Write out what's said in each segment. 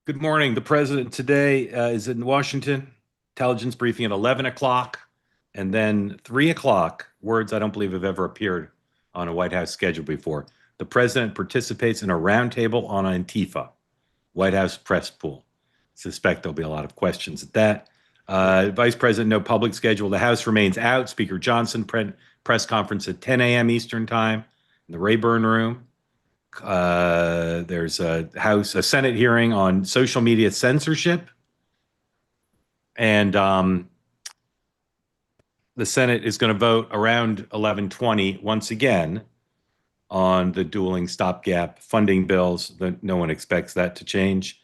Good morning. The president today is in Washington. Intelligence briefing at 11 o'clock. And then 3 o'clock, words I don't believe have ever appeared on a White House schedule before. The president participates in a roundtable on Antifa, White House press pool. Suspect there'll be a lot of questions at that. Vice President, no public schedule. The House remains out. Speaker Johnson, press conference at 10 a.m. Eastern time in the Rayburn Room. There's a Senate hearing on social media censorship. And the Senate is going to vote around 11:20 once again on the dueling stopgap funding bills. No one expects that to change.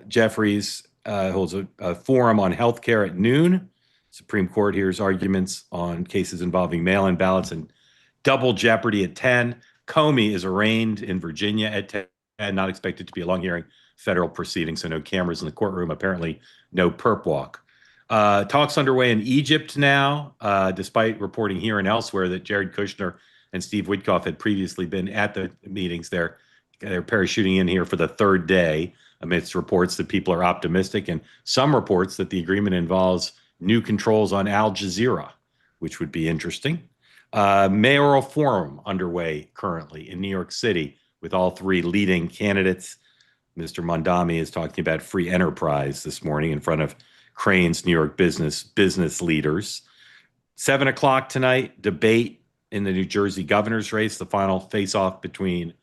Jeffries holds a forum on healthcare at noon. Supreme Court hears arguments on cases involving mail-in ballots and double jeopardy at 10. Comey is arraigned in Virginia at 10, not expected to be a long hearing, federal proceeding, so no cameras in the courtroom, apparently no perp walk. Talks underway in Egypt now, despite reporting here and elsewhere that Jared Kushner and Steve Witkoff had previously been at the meetings there. They're parachuting in here for the third day amidst reports that people are optimistic and some reports that the agreement involves new controls on Al Jazeera, which would be interesting. Mayoral forum underway currently in New York City with all three leading candidates. Mr. Mondami is talking about free enterprise this morning in front of Crane's New York business leaders. 7 o'clock tonight, debate in the New Jersey governor's race, the final face-off between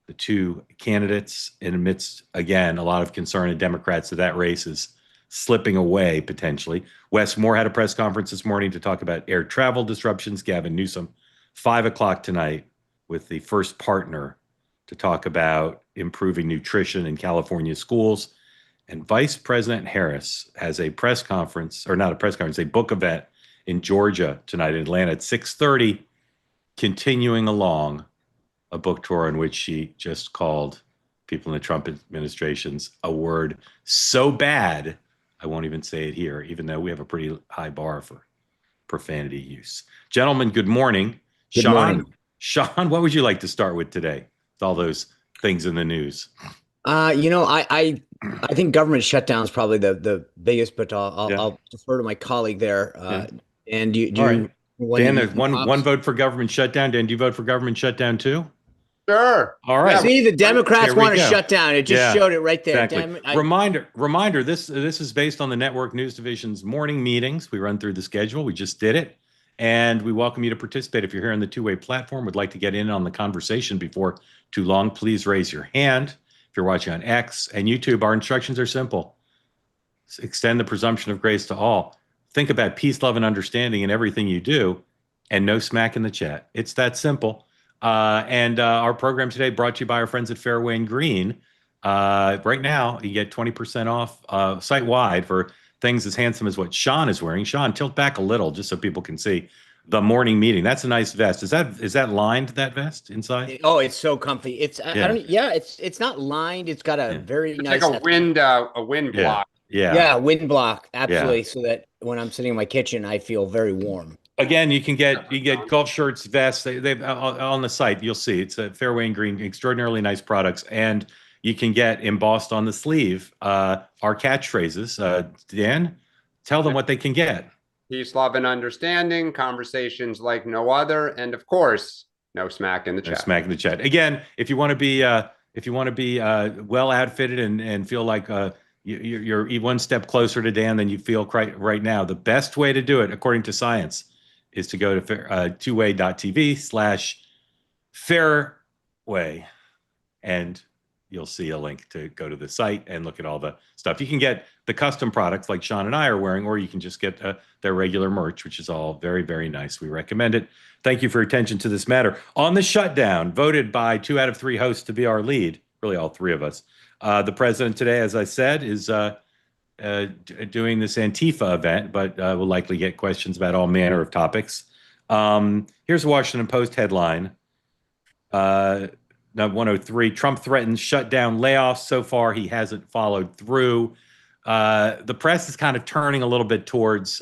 the two candidates. And amidst, again, a lot of concern in Democrats that that race is slipping away potentially. Wes Moore had a press conference this morning to talk about air travel disruptions. Gavin Newsom, 5 o'clock tonight with the first partner to talk about improving nutrition in California schools. And Vice President Harris has a press conference, or not a press conference, a book event in Georgia tonight in Atlanta at 6:30, continuing along a book tour in which she just called people in the Trump administration's a word so bad, I won't even say it here, even though we have a pretty high bar for profanity use. Gentlemen, good morning. Good morning. Sean, what would you like to start with today? With all those things in the news. I think government shutdown is probably the biggest, but I'll defer to my colleague there. And do All right. Dan, there's one Pops? vote for government shutdown. Dan, do you vote for government shutdown too? Sure. All right. See, the Democrats There we want to go. shut down. It just showed it right there. Exactly. Damn it, Reminder, this is based on the Network News Division's morning meetings. We run through the schedule. We just did it. And we welcome you to participate. If you're here on the two-way platform, would like to get in on the conversation before too long, please raise your hand. If you're watching on X and YouTube, our instructions are simple. Extend the presumption of grace to all. Think about peace, love, and understanding in everything you do, and no smack in the chat. It's that simple. And our program today brought to you by our friends at Fairway and Green. Right now, you get 20% off site-wide for things as handsome as what Sean is wearing. Sean, tilt back a little just so people can see the morning meeting. That's a nice vest. Is that lined, that vest inside? Oh, it's so comfy. It's it's not lined. It's got a very nice like a wind block. Yeah, wind block. Absolutely. So that when I'm sitting in my kitchen, I feel very warm. Again, you get golf shirts, vests. They've on the site. You'll see it's a Fairway and Green, extraordinarily nice products, and you can get embossed on the sleeve our catchphrases. Dan, tell them what they can get. Peace, love, and understanding. Conversations like no other, and of course, no smack in the chat. No smack in the chat. Again, if you want to be well outfitted and feel like you're one step closer to Dan than you feel right now, the best way to do it, according to science, is to go to twoway.tv/fairway, and you'll see a link to go to the site and look at all the stuff. You can get the custom products like Sean and I are wearing, or you can just get their regular merch, which is all very, very nice. We recommend it. Thank you for your attention to this matter. On the shutdown, voted by 2 out of 3 hosts to be our lead, really all 3 of us. The president today, as I said, is doing this Antifa event, but we'll likely get questions about all manner of topics. Here's a Washington Post headline. 103, Trump threatens shutdown layoffs. So far, he hasn't followed through. The press is kind of turning a little bit towards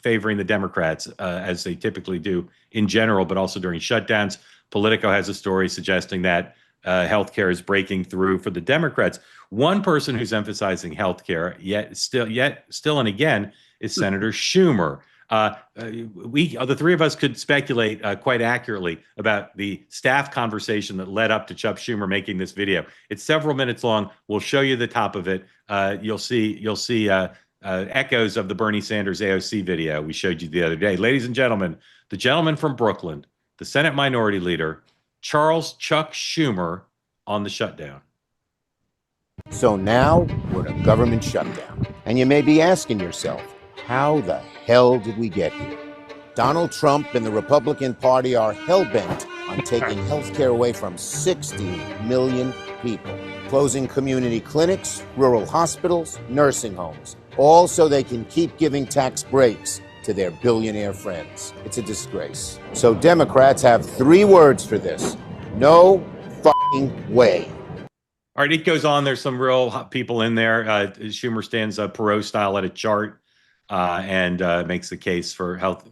favoring the Democrats, as they typically do in general, but also during shutdowns. Politico has a story suggesting that healthcare is breaking through for the Democrats. One person who's emphasizing healthcare, yet still and again, is Senator Schumer. The three of us could speculate quite accurately about the staff conversation that led up to Chuck Schumer making this video. It's several minutes long. We'll show you the top of it. You'll see echoes of the Bernie Sanders AOC video we showed you the other day. Ladies and gentlemen, the gentleman from Brooklyn, the Senate Minority Leader, Charles Chuck Schumer, on the shutdown. So now we're in a government shutdown. And you may be asking yourself, how the hell did we get here? Donald Trump and the Republican Party are hell-bent on taking healthcare away from 60 million people, closing community clinics, rural hospitals, nursing homes, all so they can keep giving tax breaks to their billionaire friends. It's a disgrace. So Democrats have 3 words for this. No fucking way. All right, it goes on. There's some real hot people in there. Schumer stands up Perot style at a chart and makes the case for health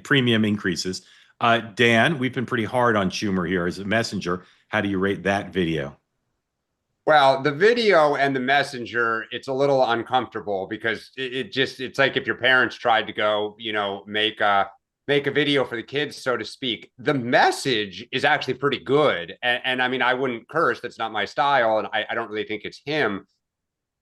premium increases. Dan, we've been pretty hard on Schumer here as a messenger. How do you rate that video? Well, the video and the messenger, it's a little uncomfortable because it's like if your parents tried to go, make a video for the kids, so to speak. The message is actually pretty good. And I mean, I wouldn't curse. That's not my style. And I don't really think it's him.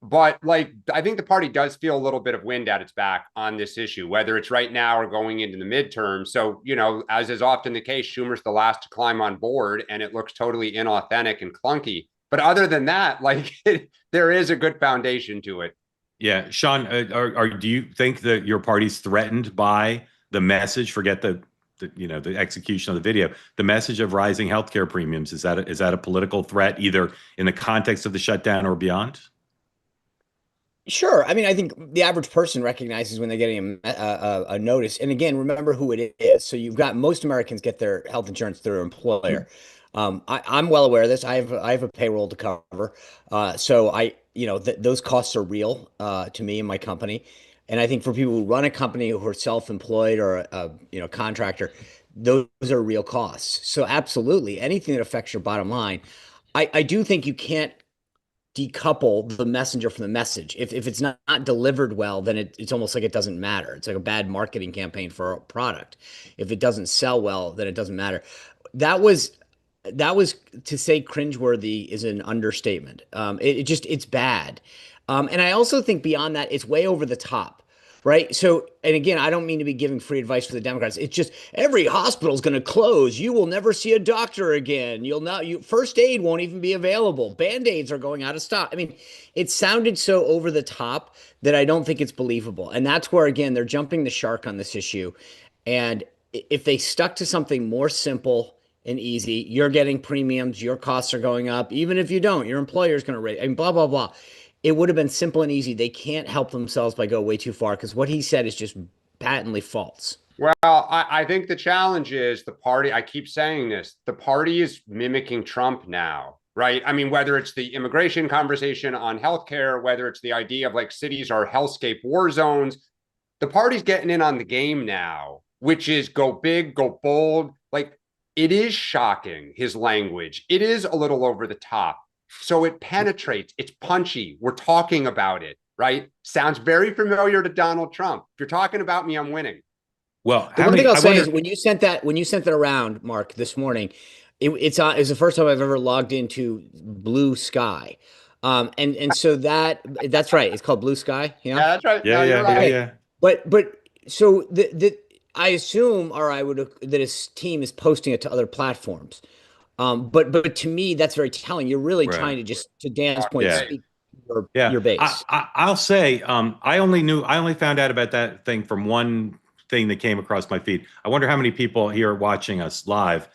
But I think the party does feel a little bit of wind at its back on this issue, whether it's right now or going into the midterm. So, as is often the case, Schumer's the last to climb on board and it looks totally inauthentic and clunky. But other than that, there is a good foundation to it. Yeah. Sean, do you think that your party's threatened by the message? Forget the execution of the video. The message of rising healthcare premiums, is that a political threat, either in the context of the shutdown or beyond? Sure. I mean, I think the average person recognizes when they're getting a notice. And again, remember who it is. So you've got most Americans get their health insurance through their employer. I'm well aware of this. I have a payroll to cover. So those costs are real to me and my company. And I think for people who run a company who are self-employed or a contractor, those are real costs. So absolutely, anything that affects your bottom line. I do think you can't decouple the messenger from the message. If it's not delivered well, then it's almost like it doesn't matter. It's like a bad marketing campaign for a product. If it doesn't sell well, then it doesn't matter. That was to say cringeworthy is an understatement. It's bad. And I also think beyond that, it's way over the top, right? So, and again, I don't mean to be giving free advice for the Democrats. It's just every hospital is going to close. You will never see a doctor again. First aid won't even be available. Band-Aids are going out of stock. I mean, it sounded so over the top that I don't think it's believable. And that's where, again, they're jumping the shark on this issue. And if they stuck to something more simple and easy, you're getting premiums, your costs are going up. Even if you don't, your employer is going to raise, and blah, blah, blah. It would have been simple and easy. They can't help themselves by go way too far because what he said is just patently false. Well, I think the challenge is the party. I keep saying this. The party is mimicking Trump now, right? I mean, whether it's the immigration conversation on healthcare, whether it's the idea of cities are hellscape war zones, the party's getting in on the game now, which is go big, go bold. It is shocking, his language. It is a little over the top. So it penetrates. It's punchy. We're talking about it, right? Sounds very familiar to Donald Trump. If you're talking about me, I'm winning. Well, the one thing I'll say is when you sent that around, Mark, this morning, it's the first time I've ever logged into Blue Sky. So that's right. It's called Blue Sky. Yeah, that's right. Yeah. But so I assume, or that his team is posting it to other platforms. But to me, that's very telling. You're really trying to just, to Dan's point, speak your base. I'll say, I only found out about that thing from one thing that came across my feed. I wonder how many people here watching us live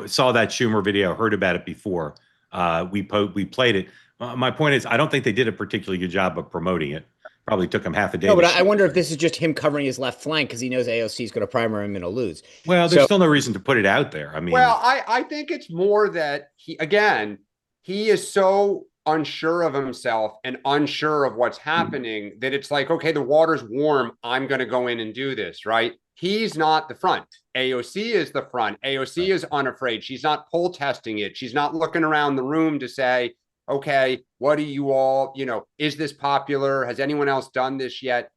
saw that Schumer video, heard about it before we played it. My point is, I don't think they did a particularly good job of promoting it. Probably took him half a day. No, but I wonder if this is just him covering his left flank because he knows AOC is going to primary him and he'll lose. Well, there's still no reason to put it out there. I mean, I think it's more that he is so unsure of himself and unsure of what's happening that it's okay, the water's warm. I'm going to go in and do this, right? He's not the front. AOC is the front. AOC is unafraid. She's not poll testing it. She's not looking around the room to say, okay, what do you all, is this popular? Has anyone else done this yet?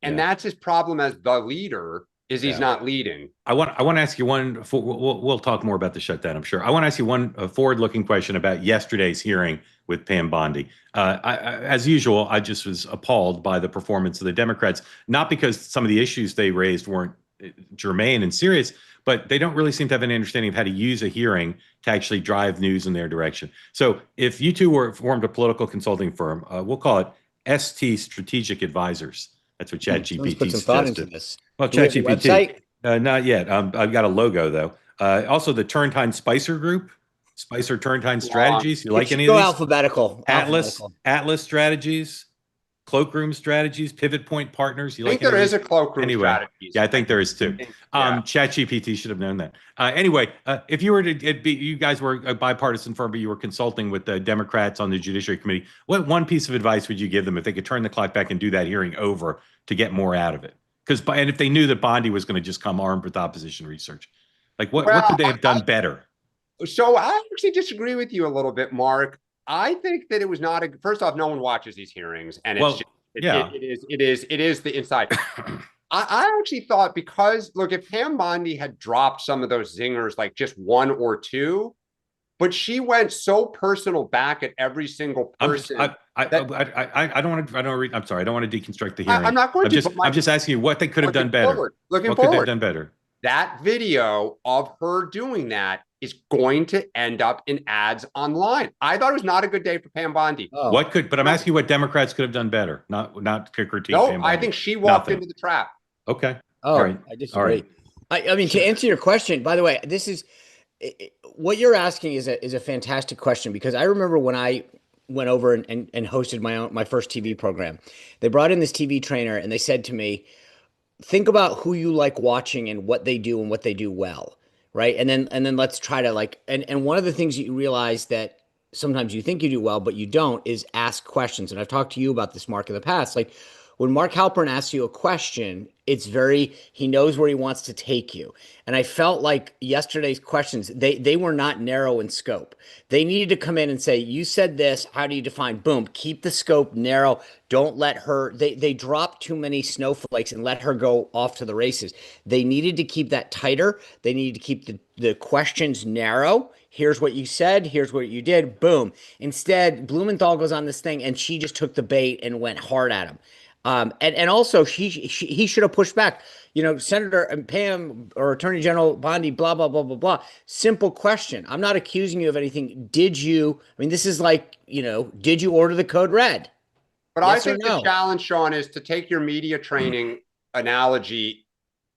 And that's his problem as the leader, is he's not leading. I want to ask you one. We'll talk more about the shutdown, I'm sure. I want to ask you one forward-looking question about yesterday's hearing with Pam Bondi. As usual, I just was appalled by the performance of the Democrats, not because some of the issues they raised weren't germane and serious, but they don't really seem to have any understanding of how to use a hearing to actually drive news in their direction. So if you two formed a political consulting firm, we'll call it ST Strategic Advisors. That's what ChatGPT put some thought into suggested. this. Well, Do we have a ChatGPT. website? Not yet. I've got a logo though. Also, the Turrentine Spicer Group, Spicer Turrentine Strategies. You like any of Go these? alphabetical. Atlas Strategies, Cloakroom Strategies, Pivot Point Partners. You I think like there is a Cloakroom strategy. Yeah, I think there is too. ChatGPT should have known that. Anyway, if you were you guys were a bipartisan firm, but you were consulting with the Democrats on the Judiciary Committee. What one piece of advice would you give them if they could turn the clock back and do that hearing over to get more out of it? And if they knew that Bondi was going to just come armed with opposition research, like what could they have done better? So I actually disagree with you a little bit, Mark. I think that it was not first off, no one watches these hearings, and it is the inside. I actually thought, because look, if Pam Bondi had dropped some of those zingers, like just one or two, but she went so personal back at every single person. I don't want to. I'm sorry. I don't want to deconstruct the hearing. I'm not going to. I'm just asking you what they could have done better. What could they have done better? That video of her doing that is going to end up in ads online. I thought it was not a good day for Pam Bondi. But I'm asking you what Democrats could have done better, not critique. No, Pam Bondi. I think she walked into the trap. Okay. All right. I disagree. All right. I mean, to answer your question, by the way, this is what you're asking is a fantastic question, because I remember when I went over and hosted my first TV program, they brought in this TV trainer and they said to me, think about who you like watching and what they do and what they do well. Right. And then let's try to and one of the things you realize that sometimes you think you do well, but you don't, is ask questions. And I've talked to you about this, Mark, in the past. Like when Mark Halperin asks you a question, he knows where he wants to take you. And I felt like yesterday's questions, they were not narrow in scope. They needed to come in and say, you said this, how do you define? Boom, keep the scope narrow. Don't let her, they dropped too many snowflakes and let her go off to the races. They needed to keep that tighter. They needed to keep the questions narrow. Here's what you said. Here's what you did. Boom. Instead, Blumenthal goes on this thing and she just took the bait and went hard at him. And also he should have pushed back. Senator Pam or Attorney General Bondi, blah, blah, blah, blah, blah. Simple question. I'm not accusing you of anything. This is like, did you order the code red? But yes, I think the challenge, Sean, is to take your media training analogy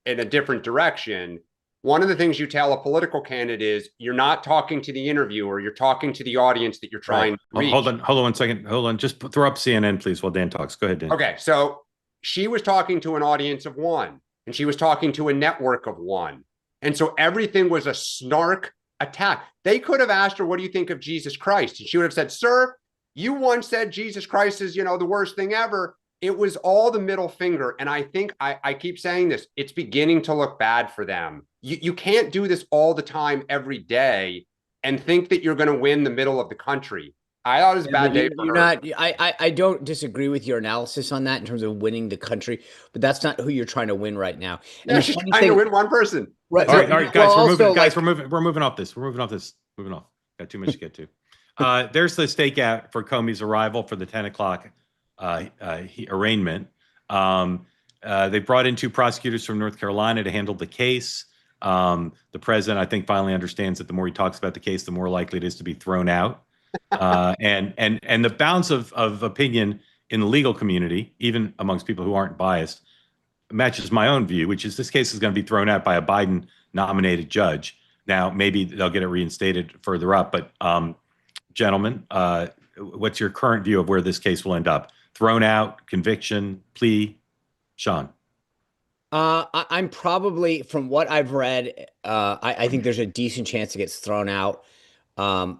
in a different direction. One of the things you tell a political candidate is you're not talking to the interviewer, you're talking to the audience that you're trying to reach. Hold on 1 second. Hold on. Just throw up CNN, please, while Dan talks. Go ahead, Dan. Okay. So she was talking to an audience of one, and she was talking to a network of one. And so everything was a snark attack. They could have asked her, what do you think of Jesus Christ? And she would have said, sir, you once said Jesus Christ is, the worst thing ever. It was all the middle finger. And I think I keep saying this, it's beginning to look bad for them. You can't do this all the time, every day, and think that you're going to win the middle of the country. I thought it was a bad day for her. I don't disagree with your analysis on that in terms of winning the country, but that's not who you're trying to win right now. And she's trying to win one person. Right. All right, guys, we're moving off this. Moving off. Got too much to get to. There's the stakeout for Comey's arrival for the 10 o'clock arraignment. They brought in 2 prosecutors from North Carolina to handle the case. The president, I think, finally understands that the more he talks about the case, the more likely it is to be thrown out. And the balance of opinion in the legal community, even amongst people who aren't biased, matches my own view, which is this case is going to be thrown out by a Biden-nominated judge. Now, maybe they'll get it reinstated further up, but gentlemen, what's your current view of where this case will end up? Thrown out, conviction, plea? Sean? I'm probably, from what I've read, I think there's a decent chance it gets thrown out. What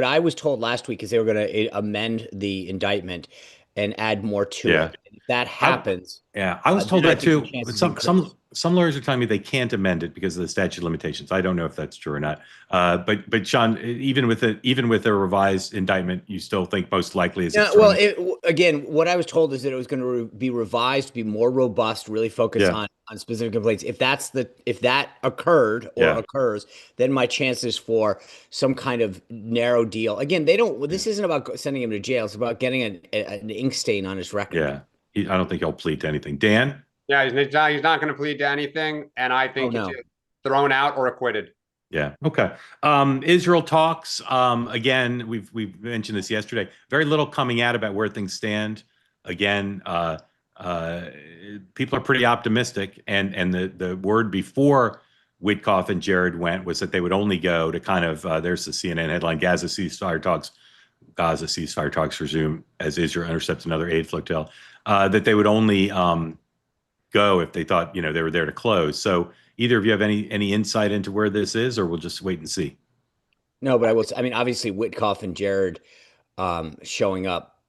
I was told last week is they were going to amend the indictment, and add more to Yeah. it. And if that happens, I was told then I that think the too. But chances some lawyers are telling me they can't amend it because of the statute of limitations. I don't know if that's true or not. But Sean, even with a revised indictment, you still think most likely is Yeah, it's well, thrown. again, what I was told is that it was going to be revised, be more robust, really focus Yeah. on specific complaints. If that occurred or Yeah. occurs, then my chances for some kind of narrow deal. Again, they don't. This isn't about sending him to jail. It's about getting an ink stain on his record. Yeah. I don't think he'll plead to anything. Dan? Yeah, he's not going to plead to anything, and I Oh think no. it's thrown out or acquitted. Yeah. Okay. Israel talks. Again, we've mentioned this yesterday. Very little coming out about where things stand. Again, uh, people are pretty optimistic, and the word before Witkoff and Jared went was that they would only go to kind of there's the CNN headline: Gaza ceasefire talks resume as Israel intercepts another aid flotilla. That they would only go if they thought they were there to close. So either of you have any insight into where this is, or we'll just wait and see? No, but I will. I mean, obviously, Witkoff and Jared showing up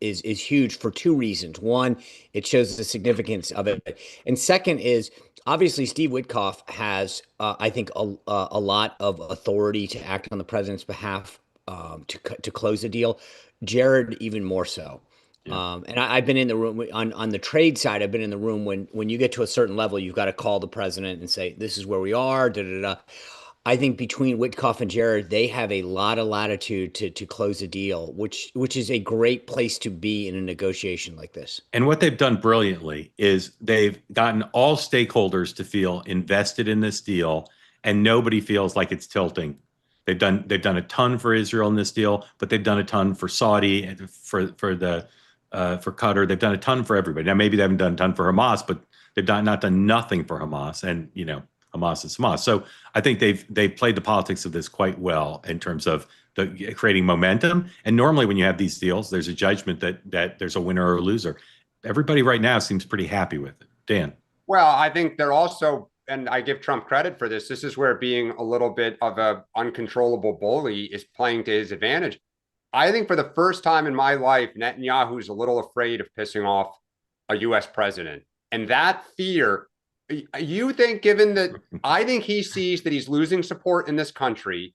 is huge for two reasons. One, it shows the significance of it, and second is obviously Steve Witkoff has, I think, a lot of authority to act on the president's behalf to close the deal. Jared even more so. Yeah. And I've been in the room on the trade side. I've been in the room when you get to a certain level, you've got to call the president and say, "This is where we are." Da da da. I think between Witkoff and Jared, they have a lot of latitude to close a deal, which is a great place to be in a negotiation like this. And what they've done brilliantly is they've gotten all stakeholders to feel invested in this deal, and nobody feels like it's tilting. They've done a ton for Israel in this deal, but they've done a ton for Saudi and for Qatar. They've done a ton for everybody. Now maybe they haven't done a ton for Hamas, but they've not done nothing for Hamas. And Hamas is Hamas. So I think they've played the politics of this quite well in terms of creating momentum. And normally when you have these deals, there's a judgment that there's a winner or a loser. Everybody right now seems pretty happy with it. Dan? Well, I think they're also, and I give Trump credit for this, this is where being a little bit of a uncontrollable bully is playing to his advantage. I think for the first time in my life, Netanyahu's a little afraid of pissing off a U.S. president. And that fear, you think, given that I think he sees that he's losing support in this country,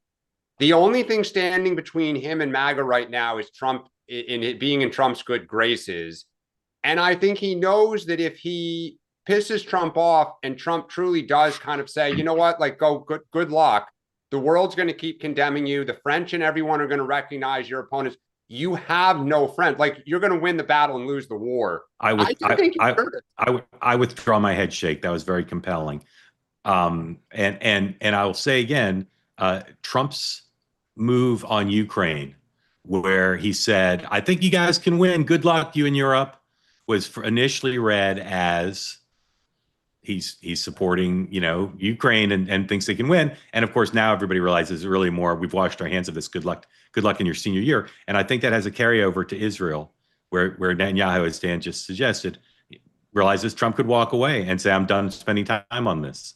the only thing standing between him and MAGA right now is Trump in it being in Trump's good graces. And I think he knows that if he pisses Trump off and Trump truly does kind of say, you know what, like, go, good luck. The world's going to keep condemning you. The French and everyone are going to recognize your opponents. You have no friend. Like, you're going to win the battle and lose the war. I withdraw my head shake. That was very compelling. And I will say again, Trump's move on Ukraine, where he said, "I think you guys can win. Good luck, you in Europe," was initially read as he's supporting Ukraine and thinks they can win. And of course now everybody realizes really more, we've washed our hands of this. Good luck in your senior year. And I think that has a carryover to Israel, where Netanyahu, as Dan just suggested, realizes Trump could walk away and say, I'm done spending time on this.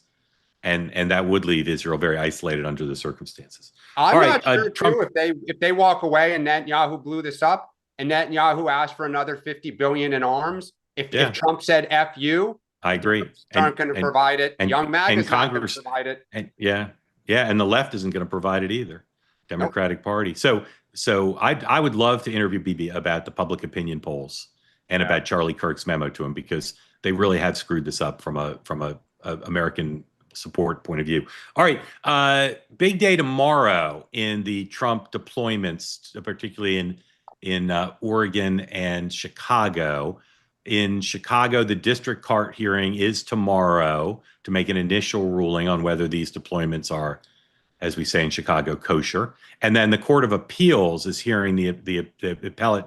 And that would leave Israel very isolated under the circumstances. I'm not sure Trump, too, if they walk away and Netanyahu blew this up and Netanyahu asked for another $50 billion in arms, if Trump said F you, I agree. Aren't going to provide it. And Young MAGA is not going to provide it. And and the left isn't going to provide it either. Democratic Party. So I would love to interview Bibi about the public opinion polls and about Charlie Kirk's memo to him, because they really have screwed this up from a American support point of view. All right, big day tomorrow in the Trump deployments, particularly in Oregon and Chicago. In Chicago, the district court hearing is tomorrow to make an initial ruling on whether these deployments are, as we say in Chicago, kosher. And then the Court of Appeals is hearing the appellate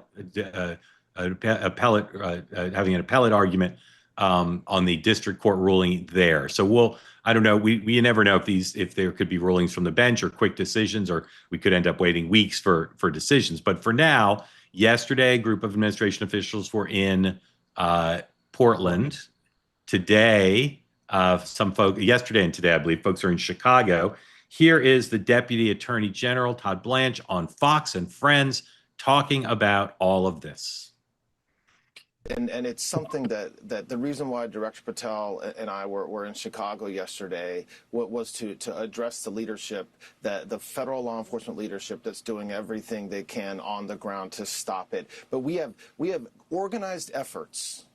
having an appellate argument on the district court ruling there. So I don't know. We never know if there could be rulings from the bench or quick decisions, or we could end up waiting weeks for decisions. But for now, yesterday, a group of administration officials were in Portland. Today, yesterday and today, I believe, folks are in Chicago. Here is the Deputy Attorney General, Todd Blanche, on Fox and Friends talking about all of this. And it's something that the reason why Director Patel and I were in Chicago yesterday was to address the leadership, that the federal law enforcement leadership that's doing everything they can on the ground to stop it. But we have organized efforts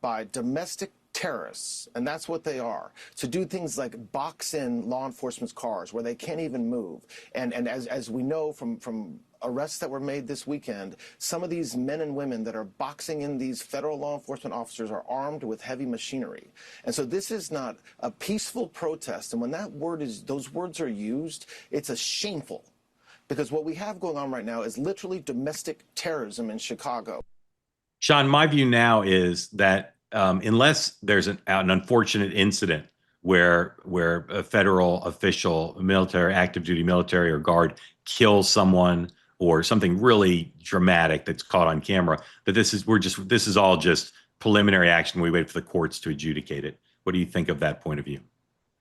by domestic terrorists, and that's what they are, to do things like box in law enforcement's cars where they can't even move. And as we know from arrests that were made this weekend, some of these men and women that are boxing in these federal law enforcement officers are armed with heavy machinery. And so this is not a peaceful protest. And when those words are used, it's a shameful, because what we have going on right now is literally domestic terrorism in Chicago. Sean, my view now is that unless there's an unfortunate incident where a federal official, military, active duty military or guard kills someone, or something really dramatic that's caught on camera, that this is all just preliminary action. We wait for the courts to adjudicate it. What do you think of that point of view?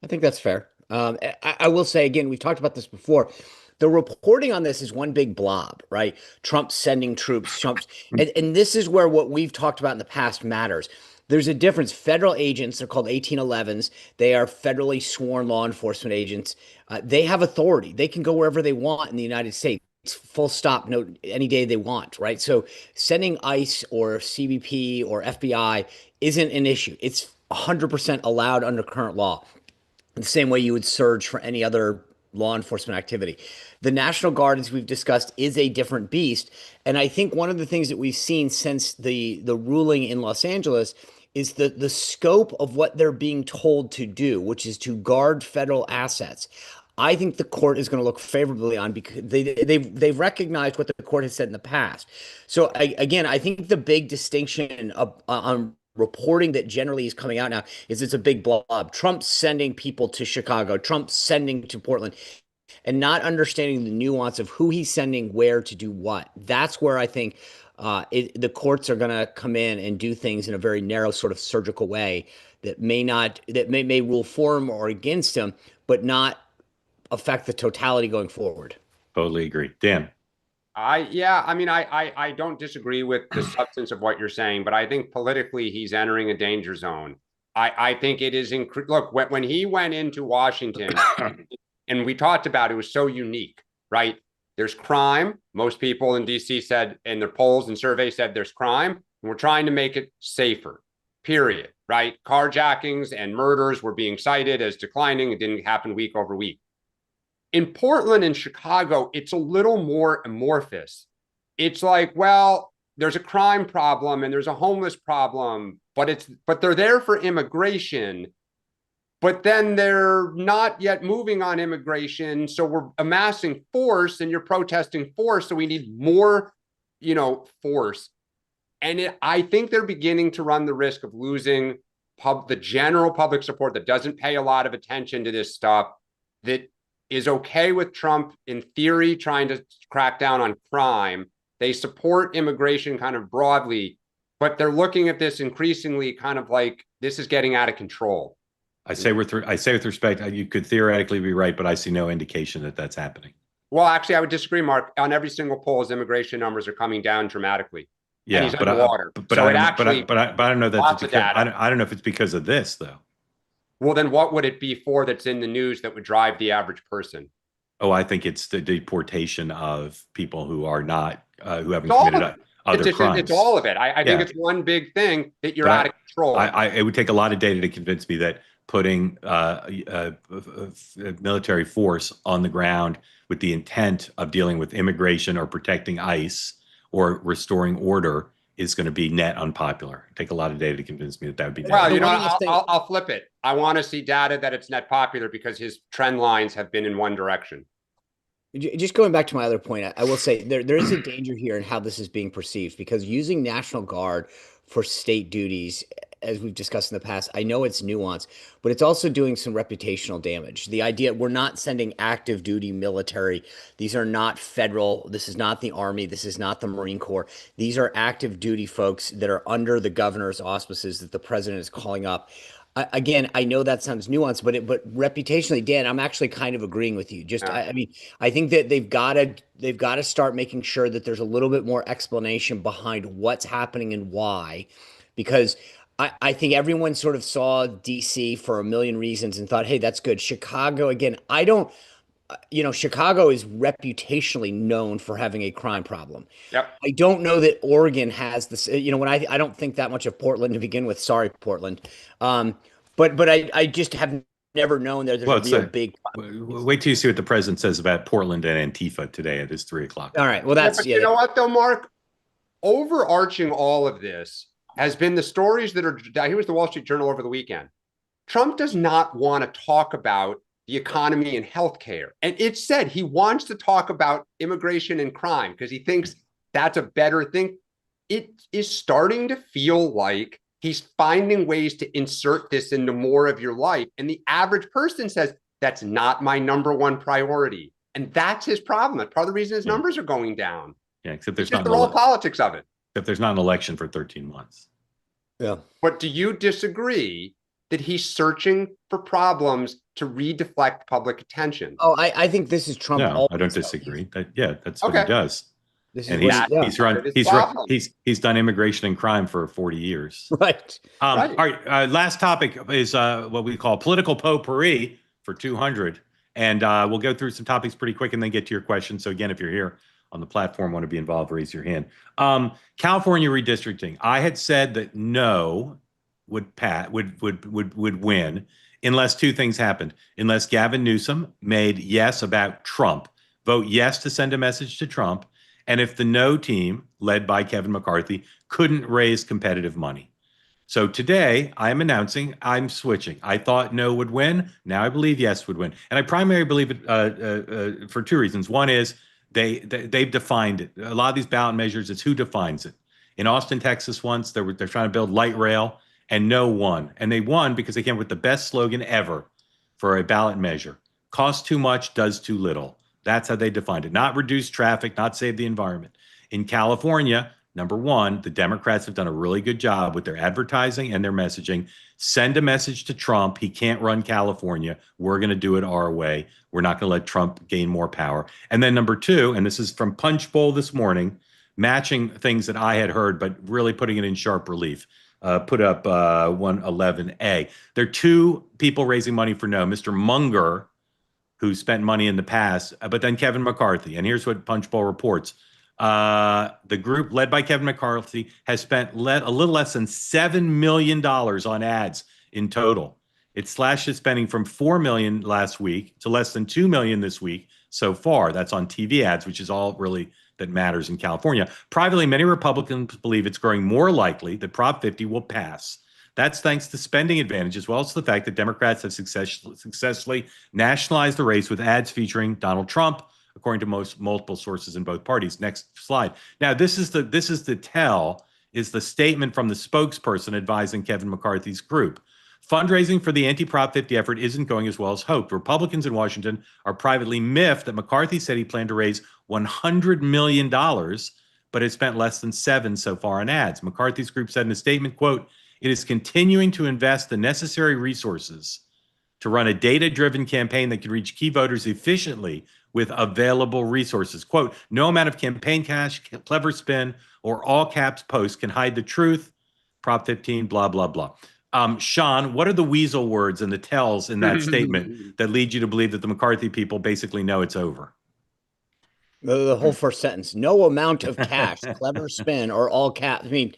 I think that's fair. I will say again, we've talked about this before. The reporting on this is one big blob, right? Trump sending troops, and this is where what we've talked about in the past matters. There's a difference. Federal agents, they're called 1811s. They are federally sworn law enforcement agents. They have authority. They can go wherever they want in the United States. Full stop, no, any day they want, right? So sending ICE or CBP or FBI isn't an issue. It's 100% allowed under current law, the same way you would surge for any other law enforcement activity. The National Guard, as we've discussed, is a different beast. And I think one of the things that we've seen since the ruling in Los Angeles is the scope of what they're being told to do, which is to guard federal assets. I think the court is going to look favorably on, because they've recognized what the court has said in the past. So again, I think the big distinction on reporting that generally is coming out now is it's a big blob. Trump sending people to Chicago, Trump sending to Portland, and not understanding the nuance of who he's sending where to do what. That's where I think the courts are going to come in and do things in a very narrow sort of surgical way that may rule for him or against him, but not affect the totality going forward. Totally agree. Dan. I don't disagree with the substance of what you're saying, but I think politically he's entering a danger zone. I think it is look, when he went into Washington and we talked about it was so unique, right? There's crime. Most people in DC said, in their polls and surveys said there's crime, and we're trying to make it safer, period, right? Carjackings and murders were being cited as declining. It didn't happen week over week. In Portland and Chicago, it's a little more amorphous. It's like, well, there's a crime problem and there's a homeless problem, but they're there for immigration. But then they're not yet moving on immigration. So we're amassing force and you're protesting force. So we need more, force. And I think they're beginning to run the risk of losing the general public support that doesn't pay a lot of attention to this stuff, that is okay with Trump in theory trying to crack down on crime. They support immigration kind of broadly, but they're looking at this increasingly kind of like this is getting out of control. I say with respect, you could theoretically be right, but I see no indication that that's happening. Well, actually, I would disagree, Mark. On every single poll, his immigration numbers are coming down dramatically. Yeah, and he's underwater. But I don't know that's because, I don't know if it's because of this though. Well, then what would it be for that's in the news that would drive the average person? Oh, I think it's the deportation of people who are not, who haven't committed other crimes. It's all of it. I think it's one big thing that you're out of control. It would take a lot of data to convince me that putting military force on the ground with the intent of dealing with immigration or protecting ICE or restoring order is going to be net unpopular. It'd take a lot of data to convince me that would be net. Well, I'll flip it. I want to see data that it's net popular because his trend lines have been in one direction. Just going back to my other point, I will say there is a danger here in how this is being perceived, because using National Guard for state duties, as we've discussed in the past, I know it's nuanced, but it's also doing some reputational damage. The idea we're not sending active duty military. These are not federal. This is not the Army. This is not the Marine Corps. These are active duty folks that are under the governor's auspices that the president is calling up. Again, I know that sounds nuanced, but reputationally, Dan, I'm actually kind of agreeing with you. I think that they've got to start making sure that there's a little bit more explanation behind what's happening and why, because I think everyone sort of saw DC for a million reasons and thought, hey, that's good. Chicago, again, I don't, Chicago is reputationally known for having a crime problem. Yep. I don't know that Oregon has this, when I don't think that much of Portland to begin with. Sorry, Portland. But I just have never known there's Well, a real big. wait till you see what the president says about Portland and Antifa today at his 3 o'clock. All right. Well, Yeah, that's, but you know what though, Mark? Overarching all of this has been the stories that are. Here was the Wall Street Journal over the weekend. Trump does not want to talk about the economy and healthcare, and it said he wants to talk about immigration and crime because he thinks that's a better thing. It is starting to feel like he's finding ways to insert this into more of your life, and the average person says that's not my number one priority, and that's his problem. That's part of the reason his numbers are going down. Yeah, except there's It's not the politics of it. Except there's not an election for 13 months. Yeah. But do you disagree that he's searching for problems to redeflect public attention? Oh, I think this is Trump. No, I don't disagree. That's what he does. This And is he's done immigration and crime for 40 years. right. All right. Last topic is what we call political potpourri for 200. And we'll go through some topics pretty quick and then get to your questions. So again, if you're here on the platform, want to be involved, raise your hand. California redistricting. I had said that no would win unless two things happened. Unless Gavin Newsom made yes about Trump, vote yes to send a message to Trump, and if the no team, led by Kevin McCarthy, couldn't raise competitive money. So today, I'm announcing I'm switching. I thought no would win. Now I believe yes would win. And I primarily believe it for two reasons. One is they've defined it. A lot of these ballot measures, it's who defines it. In Austin, Texas, once they're trying to build light rail, and no won. And they won because they came up with the best slogan ever for a ballot measure: cost too much, does too little. That's how they defined it. Not reduce traffic, not save the environment. In California, number one, the Democrats have done a really good job with their advertising and their messaging. Send a message to Trump. He can't run California. We're going to do it our way. We're not going to let Trump gain more power. And then number two, and this is from Punch Bowl this morning, matching things that I had heard, but really putting it in sharp relief. Put up 111A. There are two people raising money for no. Mr. Munger, who spent money in the past, but then Kevin McCarthy. And here's what Punch Bowl reports. The group led by Kevin McCarthy has spent a little less than $7 million on ads in total. It slashed its spending from $4 million last week to less than $2 million this week so far. That's on TV ads, which is all really that matters in California. Privately, many Republicans believe it's growing more likely that Prop 50 will pass. That's thanks to spending advantage, as well as the fact that Democrats have successfully nationalized the race with ads featuring Donald Trump, according to multiple sources in both parties. Next slide. Now, this is the statement from the spokesperson advising Kevin McCarthy's group. Fundraising for the anti-Prop 50 effort isn't going as well as hoped. Republicans in Washington are privately miffed that McCarthy said he planned to raise $100 million, but has spent less than $7 so far on ads. McCarthy's group said in a statement, quote, "It is continuing to invest the necessary resources to run a data-driven campaign that can reach key voters efficiently with available resources." Quote, "No amount of campaign cash, clever spin, or all caps post can hide the truth. Prop 15, blah, blah, blah." Sean, what are the weasel words and the tells in that statement that lead you to believe that the McCarthy people basically know it's over? The whole first sentence: no amount of cash, clever spin, or all caps. I mean,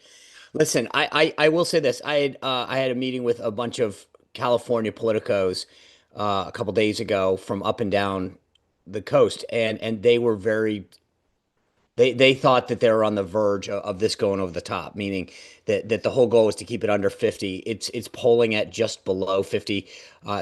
listen, I will say this. I had a meeting with a bunch of California politicos a couple days ago from up and down the coast, and they were they thought that they were on the verge of this going over the top, meaning that the whole goal is to keep it under 50. It's polling at just below 50.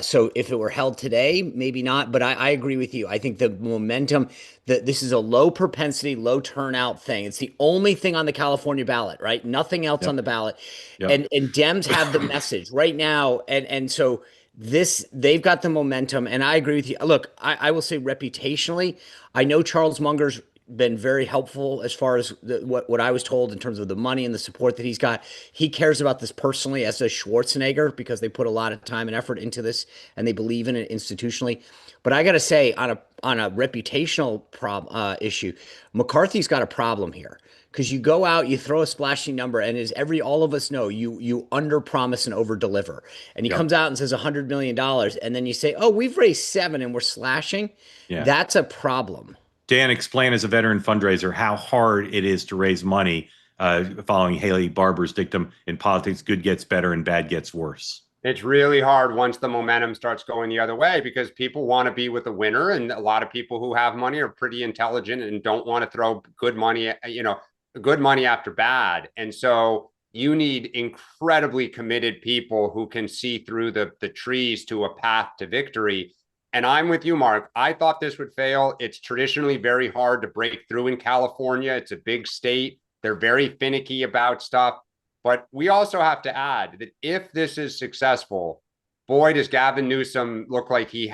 So if it were held today, maybe not. But I agree with you. I think the momentum, that this is a low propensity, low turnout thing. It's the only thing on the California ballot, right? Nothing else on the ballot. And Dems have the message right now. And so they've got the momentum. And I agree with you. Look, I will say reputationally, I know Charles Munger's been very helpful as far as what I was told in terms of the money and the support that he's got. He cares about this personally, as does Schwarzenegger, because they put a lot of time and effort into this and they believe in it institutionally. But I got to say, on a reputational issue, McCarthy's got a problem here. Because you go out, you throw a splashy number, and as all of us know, you under promise and over deliver. And he comes out and says $100 million, and then you say, "Oh, we've raised 7 and we're slashing." Yeah. That's a problem. Dan, explain as a veteran fundraiser how hard it is to raise money following Haley Barbour's dictum in politics: good gets better and bad gets worse. It's really hard once the momentum starts going the other way, because people want to be with the winner, and a lot of people who have money are pretty intelligent and don't want to throw good money, good money after bad. And so you need incredibly committed people who can see through the trees to a path to victory. And I'm with you, Mark. I thought this would fail. It's traditionally very hard to break through in California. It's a big state. They're very finicky about stuff. But we also have to add that if this is successful, boy, does Gavin Newsom look like he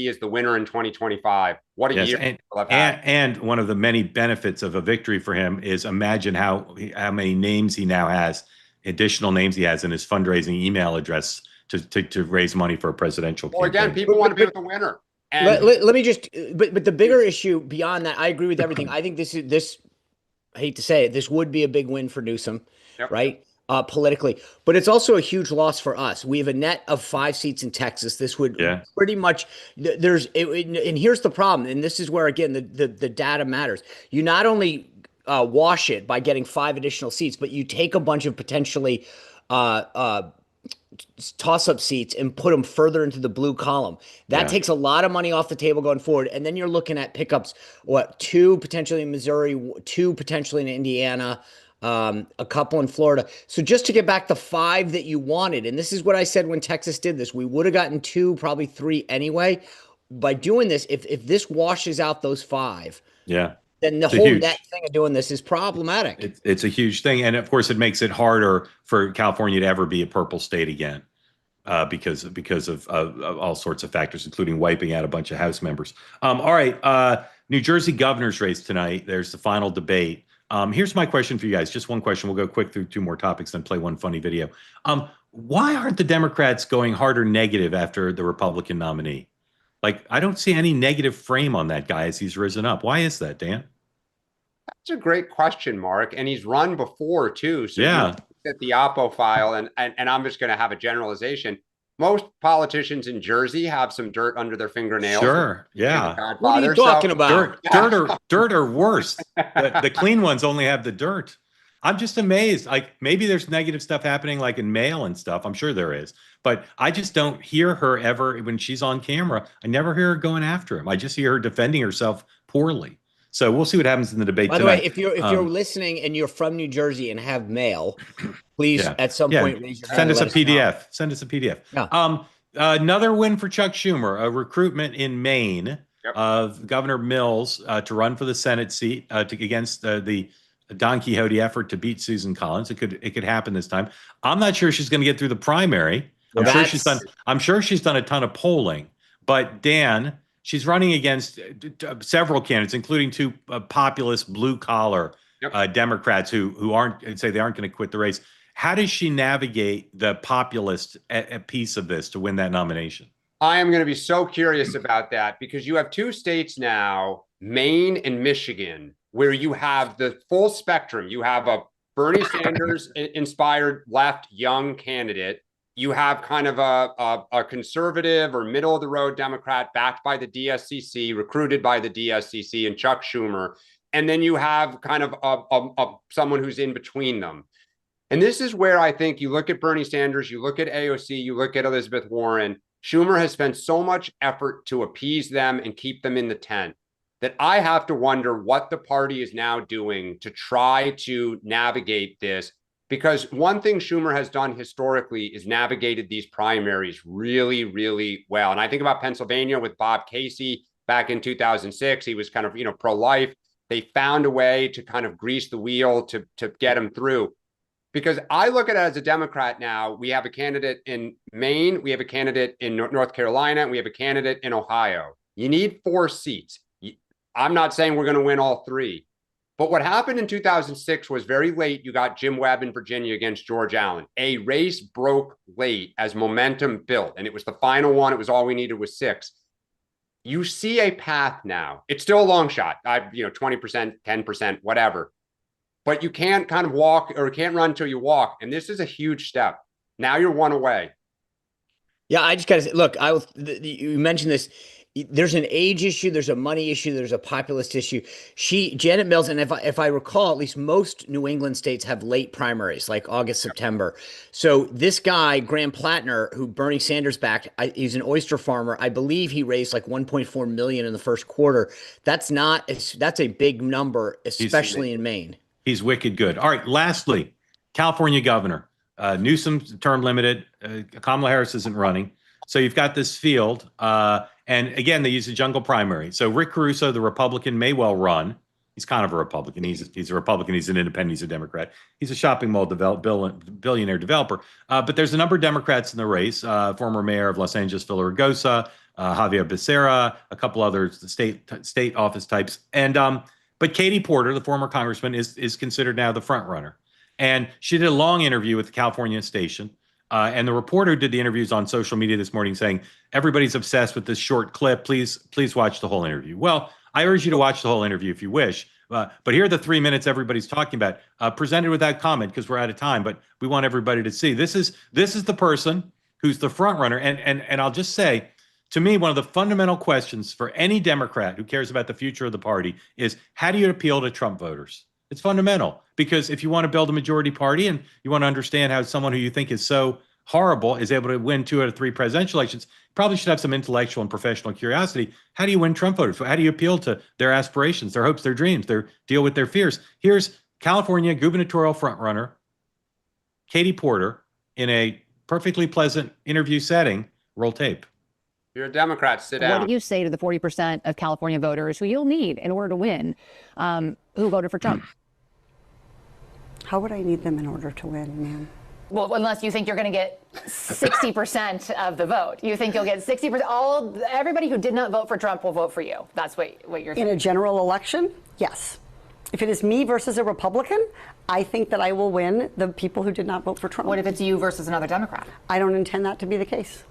is the winner in 2025. What a year. And one of the many benefits of a victory for him is, imagine how many names he now has, additional names he has in his fundraising email address to raise money for a presidential campaign. Well, again, people want to be with the winner. And let me just, but the bigger issue beyond that, I agree with everything. I think this, I hate to say it, this would be a big win for Newsom, right? Politically, but it's also a huge loss for us. We have a net of 5 seats in Texas. This would pretty much, and here's the problem, and this is where, again, the data matters. You not only wash it by getting 5 additional seats, but you take a bunch of potentially toss-up seats and put them further into the blue column. That takes a lot of money off the table going forward. And then you're looking at pickups, 2 potentially in Missouri, 2 potentially in Indiana, a couple in Florida. So just to get back the 5 that you wanted, and this is what I said when Texas did this, we would have gotten 2, probably 3 anyway. By doing this, if this washes out those 5, then the whole net thing of doing this is problematic. It's a huge thing. And of course, it makes it harder for California to ever be a purple state again. Because of all sorts of factors, including wiping out a bunch of House members. All right, New Jersey governor's race tonight. There's the final debate. Here's my question for you guys. Just one question. We'll go quick through 2 more topics, then play one funny video. Why aren't the Democrats going hard or negative after the Republican nominee? Like, I don't see any negative frame on that guy as he's risen up. Why is that, Dan? That's a great question, Mark. And he's run before, too. So at the Oppo file, and I'm just going to have a generalization. Most politicians in Jersey have some dirt under their fingernails. Sure, yeah. What are you talking about? Dirt or worse. The clean ones only have the dirt. I'm just amazed. Like, maybe there's negative stuff happening, like in mail and stuff. I'm sure there is. But I just don't hear her ever, when she's on camera, I never hear her going after him. I just hear her defending herself poorly. So we'll see what happens in the debate tonight. By the way, if you're listening and you're from New Jersey and have mail, please at some point raise your hand. Send us a PDF. Send us a PDF. Yeah. Another win for Chuck Schumer, a recruitment in Maine of Governor Mills to run for the Senate seat against the Don Quixote effort to beat Susan Collins. It could happen this time. I'm not sure she's going to get through the primary. I'm sure she's done a ton of polling. But Dan, she's running against several candidates, including 2 populist blue-collar Democrats who aren't going to quit the race. How does she navigate the populist piece of this to win that nomination? I am going to be so curious about that, because you have 2 states now, Maine and Michigan, where you have the full spectrum. You have a Bernie Sanders inspired left young candidate. You have kind of a conservative or middle of the road Democrat backed by the DSCC, recruited by the DSCC, and Chuck Schumer. And then you have kind of someone who's in between them. And this is where I think you look at Bernie Sanders, you look at AOC, you look at Elizabeth Warren. Schumer has spent so much effort to appease them and keep them in the tent that I have to wonder what the party is now doing to try to navigate this. Because one thing Schumer has done historically is navigated these primaries really, really well. And I think about Pennsylvania with Bob Casey back in 2006. He was kind of, pro-life. They found a way to kind of grease the wheel to get him through. Because I look at it as a Democrat now, we have a candidate in Maine, we have a candidate in North Carolina, and we have a candidate in Ohio. You need 4 seats. I'm not saying we're going to win all 3, But what happened in 2006 was very late. You got Jim Webb in Virginia against George Allen. A race broke late as momentum built, and it was the final one. It was all we needed was 6. You see a path now. It's still a long shot. 20%, 10%, whatever. But you can't kind of walk or can't run until you walk. And this is a huge step. Now you're one away. Yeah, I just got to say, look, you mentioned this. There's an age issue, there's a money issue, there's a populist issue. Janet Mills, and if I recall, at least most New England states have late primaries, like August, September. So this guy, Graham Plattner, who Bernie Sanders backed, he's an oyster farmer. I believe he raised like 1.4 million in the first quarter. That's a big number, especially in Maine. He's wicked good. All right, lastly, California governor. Newsom's term limited. Kamala Harris isn't running. So you've got this field. And again, they use a jungle primary. So Rick Caruso, the Republican, may well run. He's kind of a Republican. He's a Republican. He's an independent. He's a Democrat. He's a shopping mall billionaire developer. But there's a number of Democrats in the race. Former mayor of Los Angeles, Villaraigosa, Javier Becerra, a couple others, the state office types. And but Katie Porter, the former congressman, is considered now the front runner. And she did a long interview with the California station. And the reporter did the interviews on social media this morning saying, everybody's obsessed with this short clip. Please watch the whole interview. Well, I urge you to watch the whole interview if you wish. But here are the 3 minutes everybody's talking about, presented without comment because we're out of time. But we want everybody to see. This is the person who's the front runner. And I'll just say, to me, one of the fundamental questions for any Democrat who cares about the future of the party is, how do you appeal to Trump voters? It's fundamental, because if you want to build a majority party and you want to understand how someone who you think is so horrible is able to win 2 out of 3 presidential elections, you probably should have some intellectual and professional curiosity. How do you win Trump voters? How do you appeal to their aspirations, their hopes, their dreams, deal with their fears? Here's California gubernatorial frontrunner Katie Porter in a perfectly pleasant interview setting. Roll tape. You're a Democrat. Sit down. What do you say to the 40% of California voters who you'll need in order to win, who voted for Trump? How would I need them in order to win, ma'am? Well, unless you think you're going to get 60% of the vote. You think you'll get 60%. Everybody who did not vote for Trump will vote for you. That's what you're saying. In a general election, yes. If it is me versus a Republican, I think that I will win the people who did not vote for Trump. What if it's you versus another Democrat? I don't intend that to be the case.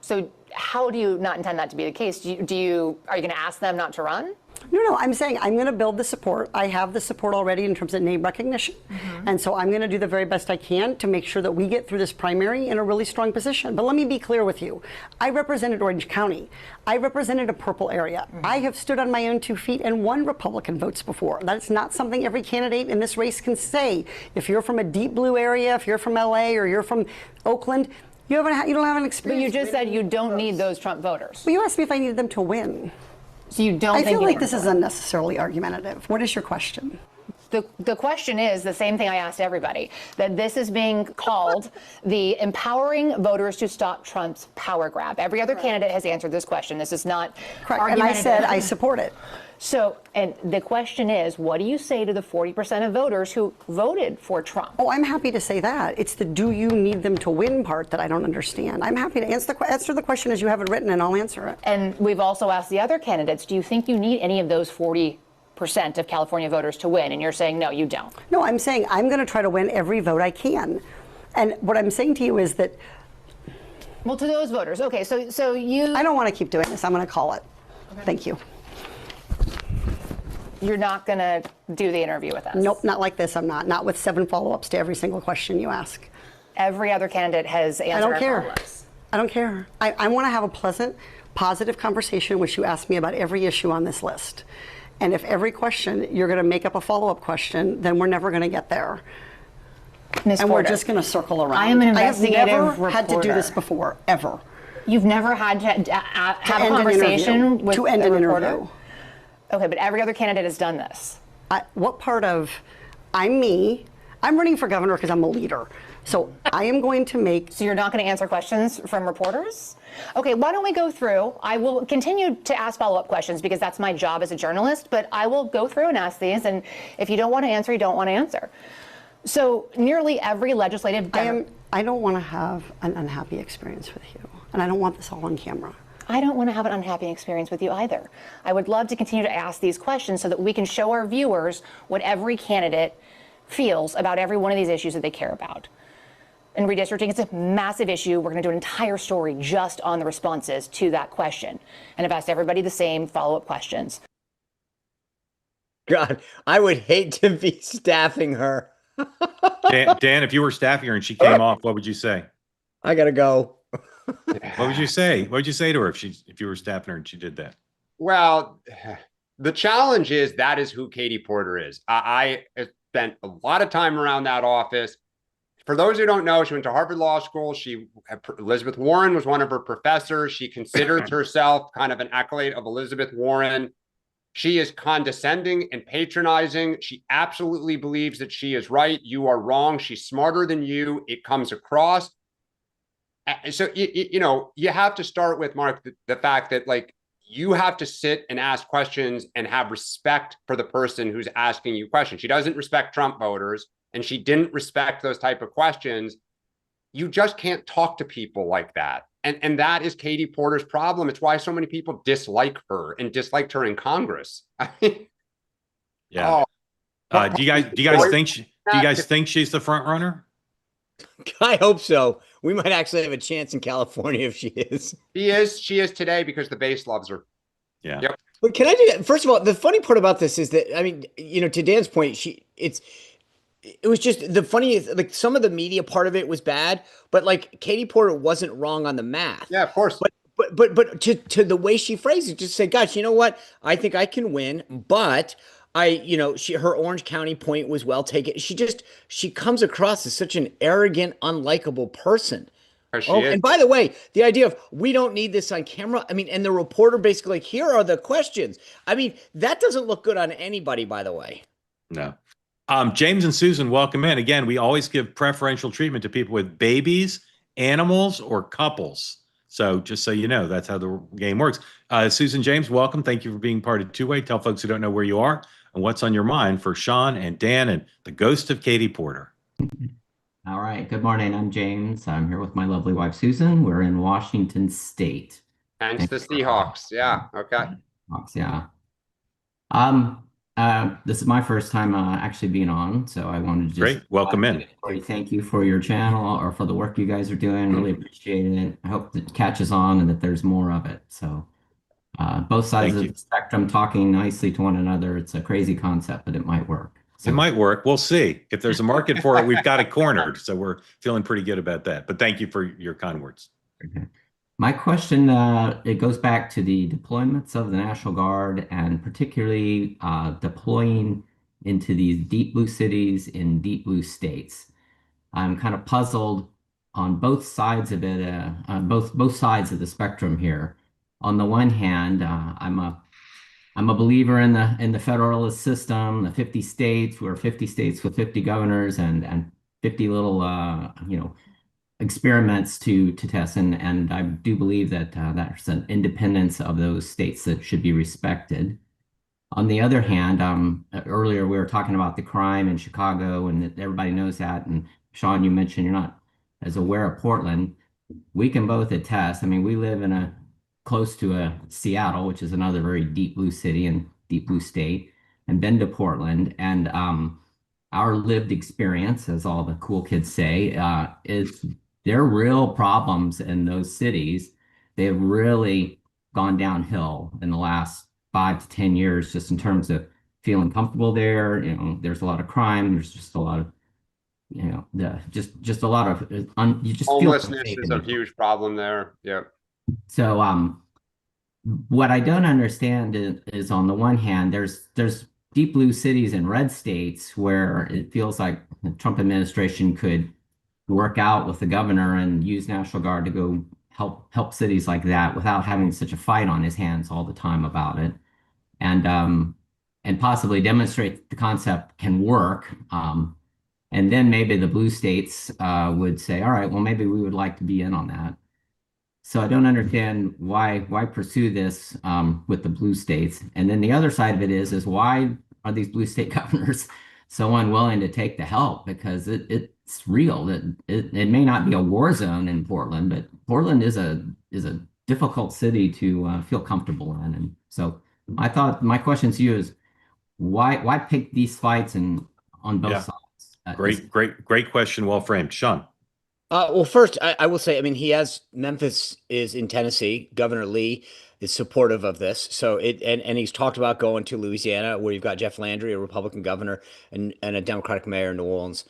So how do you not intend that to be the case? Are you going to ask them not to run? No, I'm saying I'm going to build the support. I have the support already in terms of name recognition. And so I'm going to do the very best I can to make sure that we get through this primary in a really strong position. But let me be clear with you. I represented Orange County. I represented a purple area. I have stood on my own 2 feet and won Republican votes before. That's not something every candidate in this race can say. If you're from a deep blue area, if you're from LA or you're from Oakland, you don't have an experience. But you just said you don't need those Trump voters. Well, you asked me if I needed them to win. So you don't. I feel like this is unnecessarily argumentative. What is your question? The question is the same thing I asked everybody, that this is being called the empowering voters to stop Trump's power grab. Every other candidate has answered this question. This is not correct. And I said I support it. So, and the question is, what do you say to the 40% of voters who voted for Trump? Oh, I'm happy to say that. It's the do you need them to win part that I don't understand. I'm happy to answer the question as you have it written, and I'll answer it. And we've also asked the other candidates, do you think you need any of those 40% of California voters to win? And you're saying, no, you don't. No, I'm saying I'm going to try to win every vote I can. And what I'm saying to you is that... Well, to those voters, okay, so you... I don't want to keep doing this. I'm going to call it. Okay. Thank you. You're not going to do the interview with us? Nope, not like this. I'm not. Not with 7 follow-ups to every single question you ask. Every other candidate has answered. I don't care. I don't care. I want to have a pleasant, positive conversation in which you ask me about every issue on this list. And if every question you're going to make up a follow-up question, then we're never going to get there. Ms. And Porter, we're just going to circle around. I am an investigative I have never reporter. had to do this before, ever. You've never had to have a conversation with to end a an reporter? interview. Okay, but every other candidate has done this. What part of, I'm me, I'm running for governor because I'm a leader. So I am going to make... So you're not going to answer questions from reporters? Okay, why don't we go through? I will continue to ask follow-up questions because that's my job as a journalist, but I will go through and ask these, and if you don't want to answer, you don't want to answer. So nearly every legislative... I don't want to have an unhappy experience with you, and I don't want this all on camera. I don't want to have an unhappy experience with you either. I would love to continue to ask these questions so that we can show our viewers what every candidate feels about every one of these issues that they care about. And redistricting is a massive issue. We're going to do an entire story just on the responses to that question. And I've asked everybody the same follow-up questions. God, I would hate to be staffing her. Dan, if you were staffing her and she came off, what would you say? I gotta go. What would you say? What would you say to her if you were staffing her and she did that? Well, the challenge is that is who Katie Porter is. I spent a lot of time around that office. For those who don't know, she went to Harvard Law School. Elizabeth Warren was one of her professors. She considers herself kind of an acolyte of Elizabeth Warren. She is condescending and patronizing. She absolutely believes that she is right. You are wrong. She's smarter than you. It comes across. So, you have to start with, Mark, the fact that, like, you have to sit and ask questions and have respect for the person who's asking you questions. She doesn't respect Trump voters, and she didn't respect those type of questions. You just can't talk to people like that. And that is Katie Porter's problem. It's why so many people dislike her and disliked her in Congress. I mean, yeah. Do you guys think she's the front runner? I hope so. We might actually have a chance in California if she is. She is today because the base loves her. Yeah. Yep. But can I do that? First of all, the funny part about this is that, I mean, to Dan's point, it was just the funniest, like, some of the media part of it was bad, but like Katie Porter wasn't wrong on the math. Yeah, of course. But to the way she phrased it, just say, gosh, you know what? I think I can win, but her Orange County point was well taken. She comes across as such an arrogant, unlikable person. And by the way, the idea of we don't need this on camera. I mean, and the reporter basically, like, here are the questions. I mean, that doesn't look good on anybody, by the way. No. James and Susan, welcome in. Again, we always give preferential treatment to people with babies, animals, or couples. So just so you know, that's how the game works. Susan, James, welcome. Thank you for being part of Two-Way. Tell folks who don't know where you are and what's on your mind for Sean and Dan and the ghost of Katie Porter. All right. Good morning. I'm James. I'm here with my lovely wife, Susan. We're in Washington State. Hence the Seahawks. Yeah. Okay. Seahawks, yeah. This is my first time actually being on, so I wanted to just Great. Welcome in. Thank you for your channel or for the work you guys are doing. Really appreciate it. I hope it catches on and that there's more of it. So both sides of the spectrum talking nicely to one another. It's a crazy concept, but it might work. So, it might work. We'll see. If there's a market for it, we've got it cornered. So we're feeling pretty good about that. But thank you for your kind words. Okay. My question, it goes back to the deployments of the National Guard and particularly deploying into these deep blue cities in deep blue states. I'm kind of puzzled on both sides of it, both sides of the spectrum here. On the one hand, I'm a believer in the federalist system, the 50 states. We're 50 states with 50 governors and 50 little experiments to test, and I do believe that there's an independence of those states that should be respected. On the other hand, earlier we were talking about the crime in Chicago, and that everybody knows that. And Sean, you mentioned you're not as aware of Portland. We can both attest. I mean, we live close to Seattle, which is another very deep blue city and deep blue state, and been to Portland. And our lived experience, as all the cool kids say, is there are real problems in those cities. They've really gone downhill in the last 5 to 10 years, just in terms of feeling comfortable there. There's a lot of crime. There's just a lot of, just a lot of, you just homelessness is a huge problem there. Yeah. So what I don't understand is on the one hand, there's deep blue cities in red states where it feels like the Trump administration could work out with the governor and use National Guard to go help cities like that without having such a fight on his hands all the time about it, and possibly demonstrate the concept can work. And then maybe the blue states would say, all right, well, maybe we would like to be in on that. So I don't understand why pursue this with the blue states. And then the other side of it is why are these blue state governors so unwilling to take the help? Because it's real. It may not be a war zone in Portland, but Portland is a difficult city to feel comfortable in. And so I thought my question to you is why pick these fights and on both Yeah. sides? Great question. Well framed. Sean. Well, first, I will say, I mean, Memphis is in Tennessee. Governor Lee is supportive of this. So and he's talked about going to Louisiana, where you've got Jeff Landry, a Republican governor, and a Democratic mayor in New Orleans.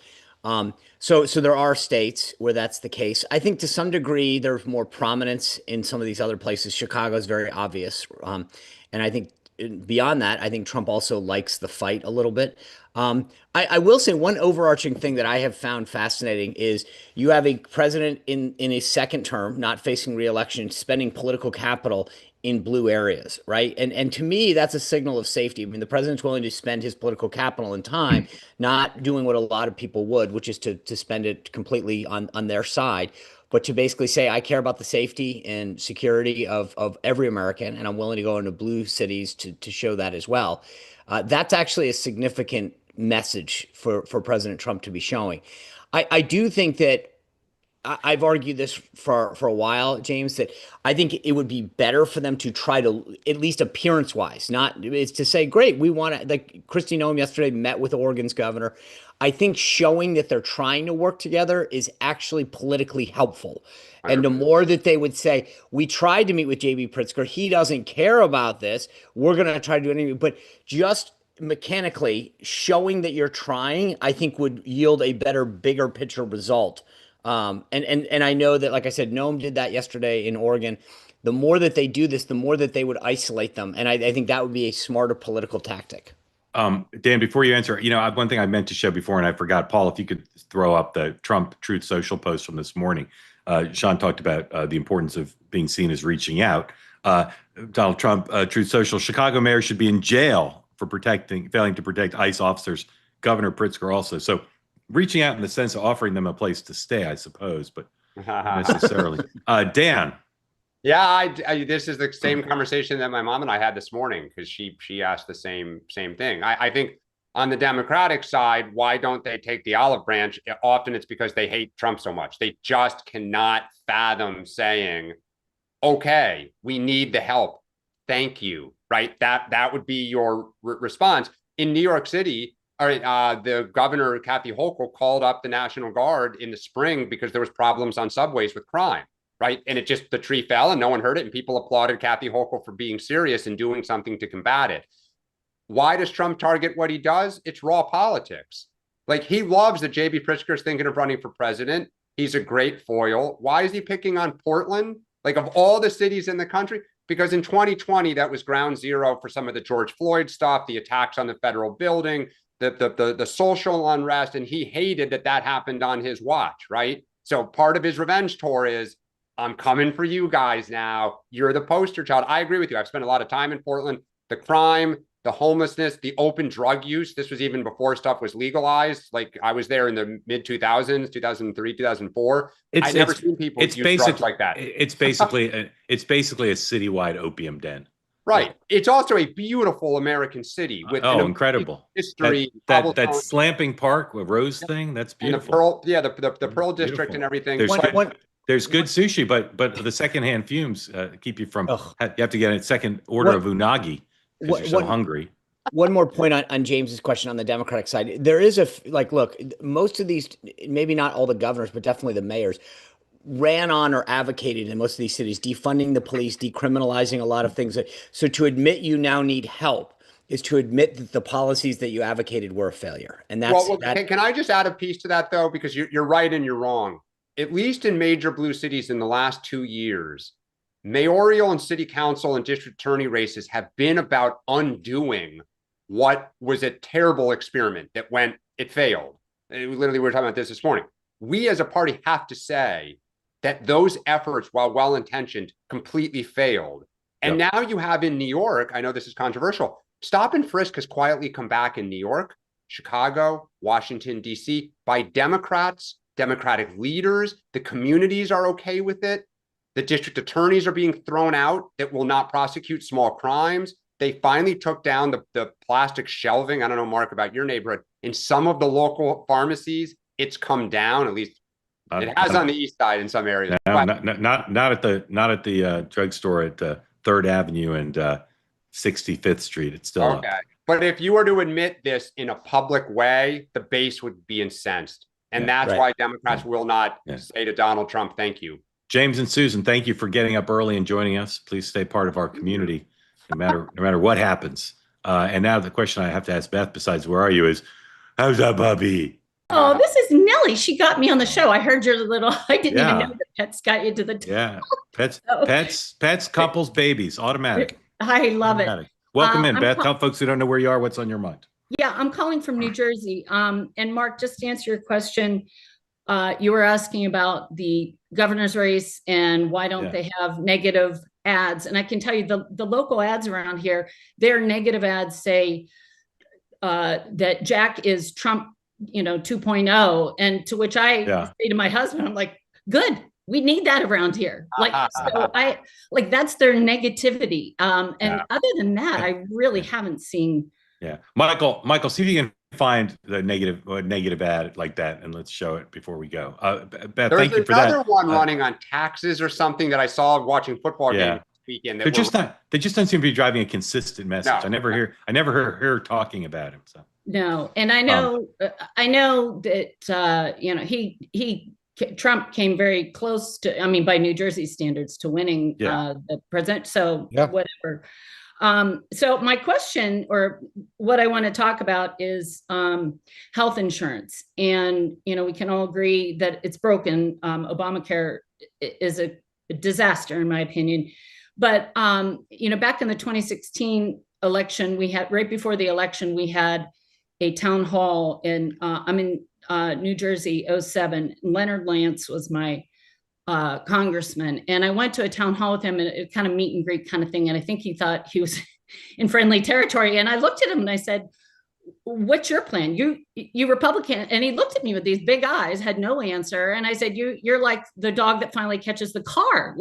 So there are states where that's the case. I think to some degree there's more prominence in some of these other places. Chicago is very obvious. And I think beyond that, I think Trump also likes the fight a little bit. I will say one overarching thing that I have found fascinating is you have a president in a second term, not facing reelection, spending political capital in blue areas, right? And to me, that's a signal of safety. I mean, the president's willing to spend his political capital and time, not doing what a lot of people would, which is to spend it completely on their side, but to basically say, I care about the safety and security of every American, and I'm willing to go into blue cities to show that as well. That's actually a significant message for President Trump to be showing. I do think that I've argued this for a while, James, that I think it would be better for them to try to, at least appearance wise, not is to say, great, we want to, like Kristi Noem yesterday met with Oregon's governor. I think showing that they're trying to work together is actually politically helpful. And the more that they would say, we tried to meet with JB Pritzker, he doesn't care about this, we're going to try to do anything, but just mechanically showing that you're trying, I think would yield a better, bigger picture result. And I know that, like I said, Noam did that yesterday in Oregon. The more that they do this, the more that they would isolate them. And I think that would be a smarter political tactic. Dan, before you answer, one thing I meant to show before and I forgot, Paul, if you could throw up the Trump Truth Social post from this morning. Sean talked about the importance of being seen as reaching out. Donald Trump, Truth Social, Chicago mayor should be in jail for failing to protect ICE officers. Governor Pritzker also. So reaching out in the sense of offering them a place to stay, I suppose, but not necessarily. Dan. Yeah, this is the same conversation that my mom and I had this morning because she asked the same thing. I think on the Democratic side, why don't they take the olive branch? Often it's because they hate Trump so much. They just cannot fathom saying, okay, we need the help. Thank you. Right. That would be your response. In New York City, the governor, Kathy Hochul, called up the National Guard in the spring because there was problems on subways with crime. Right. And the tree fell and no one heard it. And people applauded Kathy Hochul for being serious and doing something to combat it. Why does Trump target what he does? It's raw politics. Like, he loves that JB Pritzker is thinking of running for president. He's a great foil. Why is he picking on Portland? Like, of all the cities in the country? Because in 2020, that was ground zero for some of the George Floyd stuff, the attacks on the federal building, the social unrest. And he hated that happened on his watch. Right. So part of his revenge tour is, I'm coming for you guys now. You're the poster child. I agree with you. I've spent a lot of time in Portland. The crime, the homelessness, the open drug use. This was even before stuff was legalized. Like, I was there in the mid 2000s, 2003, 2004. I've never seen people use drugs like that. It's basically a citywide opium den. Right. It's also a beautiful American city with incredible history. That Slamping Park with Rose thing. That's beautiful. And the Pearl District and everything. There's good sushi, but the secondhand fumes keep you from. You have to get a second order of unagi because you're so hungry. One more point on James's question on the Democratic side. There is look, most of these, maybe not all the governors, but definitely the mayors, ran on or advocated in most of these cities, defunding the police, decriminalizing a lot of things. So to admit you now need help is to admit that the policies that you advocated were a failure. And that's can I just add a piece to that, though? Because you're right and you're wrong. At least in major blue cities in the last 2 years, mayoral and city council and district attorney races have been about undoing what was a terrible experiment that it failed. Literally, we were talking about this morning. We as a party have to say that those efforts, while well-intentioned, completely failed. And now you have in New York, I know this is controversial, stop and frisk has quietly come back in New York, Chicago, Washington, D.C. by Democrats, Democratic leaders. The communities are okay with it. The district attorneys are being thrown out that will not prosecute small crimes. They finally took down the plastic shelving. I don't know, Mark, about your neighborhood. In some of the local pharmacies, it's come down, at least It has on the east side in some areas. No, But not at the drugstore at 3rd Avenue and 65th Street. It's still up. okay. But if you were to admit this in a public way, the base would be incensed. And that's right. why Democrats will not say to Donald Trump, thank you. James and Susan, thank you for getting up early and joining us. Please stay part of our community, no matter what happens. And now the question I have to ask Beth, besides where are you, is how's that puppy? Oh, this is Nellie. She got me on the show. I heard your little, I didn't even know that pets got you to the pets, couples, babies, automatic. I love it. Welcome in, Beth. Tell folks who don't know where you are, what's on your mind. Yeah, I'm calling from New Jersey. And Mark, just to answer your question, you were asking about the governor's race and why don't they have negative ads? And I can tell you the local ads around here, their negative ads say that Jack is Trump, 2.0. And to which I say to my husband, I'm like, good. We need that around here. That's their negativity. And other than that, I really haven't seen. Yeah. Michael, see if you can find the negative ad like that, and let's show it before we go. Beth, thank you for that. There's another one running on taxes or something that I saw watching football games this weekend. They just don't seem to be driving a consistent message. No. I never hear her talking about him. So no, and I know that Trump came very close to, by New Jersey standards, to winning the president. So whatever. So my question, or what I want to talk about, is health insurance. And, we can all agree that it's broken. Obamacare is a disaster, in my opinion. But, back in the 2016 election, right before the election, we had a town hall I'm in New Jersey, 07. Leonard Lance was my congressman. And I went to a town hall with him, and a kind of meet and greet kind of thing. And I think he thought he was in friendly territory. And I looked at him and I said, what's your plan? You Republican. And he looked at me with these big eyes, had no answer. And I said, you're like the dog that finally catches the car.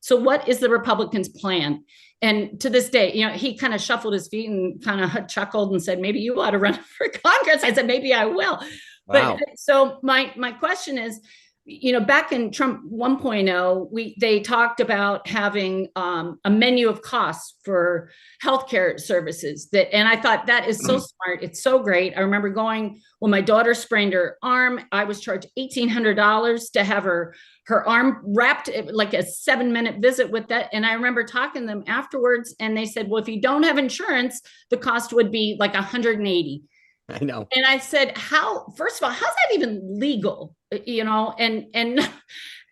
So what is the Republicans' plan? And to this day, he kind of shuffled his feet and kind of chuckled and said, maybe you ought to run for Congress. I said, maybe I will. Wow. But so my question is, back in Trump 1.0, they talked about having a menu of costs for healthcare services. And I thought that is so smart. It's so great. I remember going when my daughter sprained her arm. I was charged $1,800 to have her arm wrapped, like a 7-minute visit with that. And I remember talking to them afterwards, and they said, well, if you don't have insurance, the cost would be like $180. I know. And I said, first of all, how's that even legal? And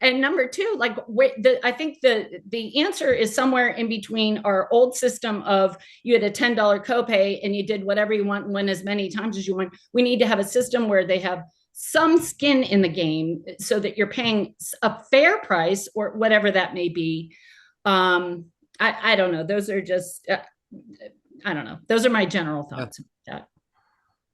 number two, I think the answer is somewhere in between our old system of you had a $10 copay and you did whatever you want and went as many times as you want. We need to have a system where they have some skin in the game so that you're paying a fair price, or whatever that may be. I don't know. Those are just, I don't know. Those are my general thoughts about that.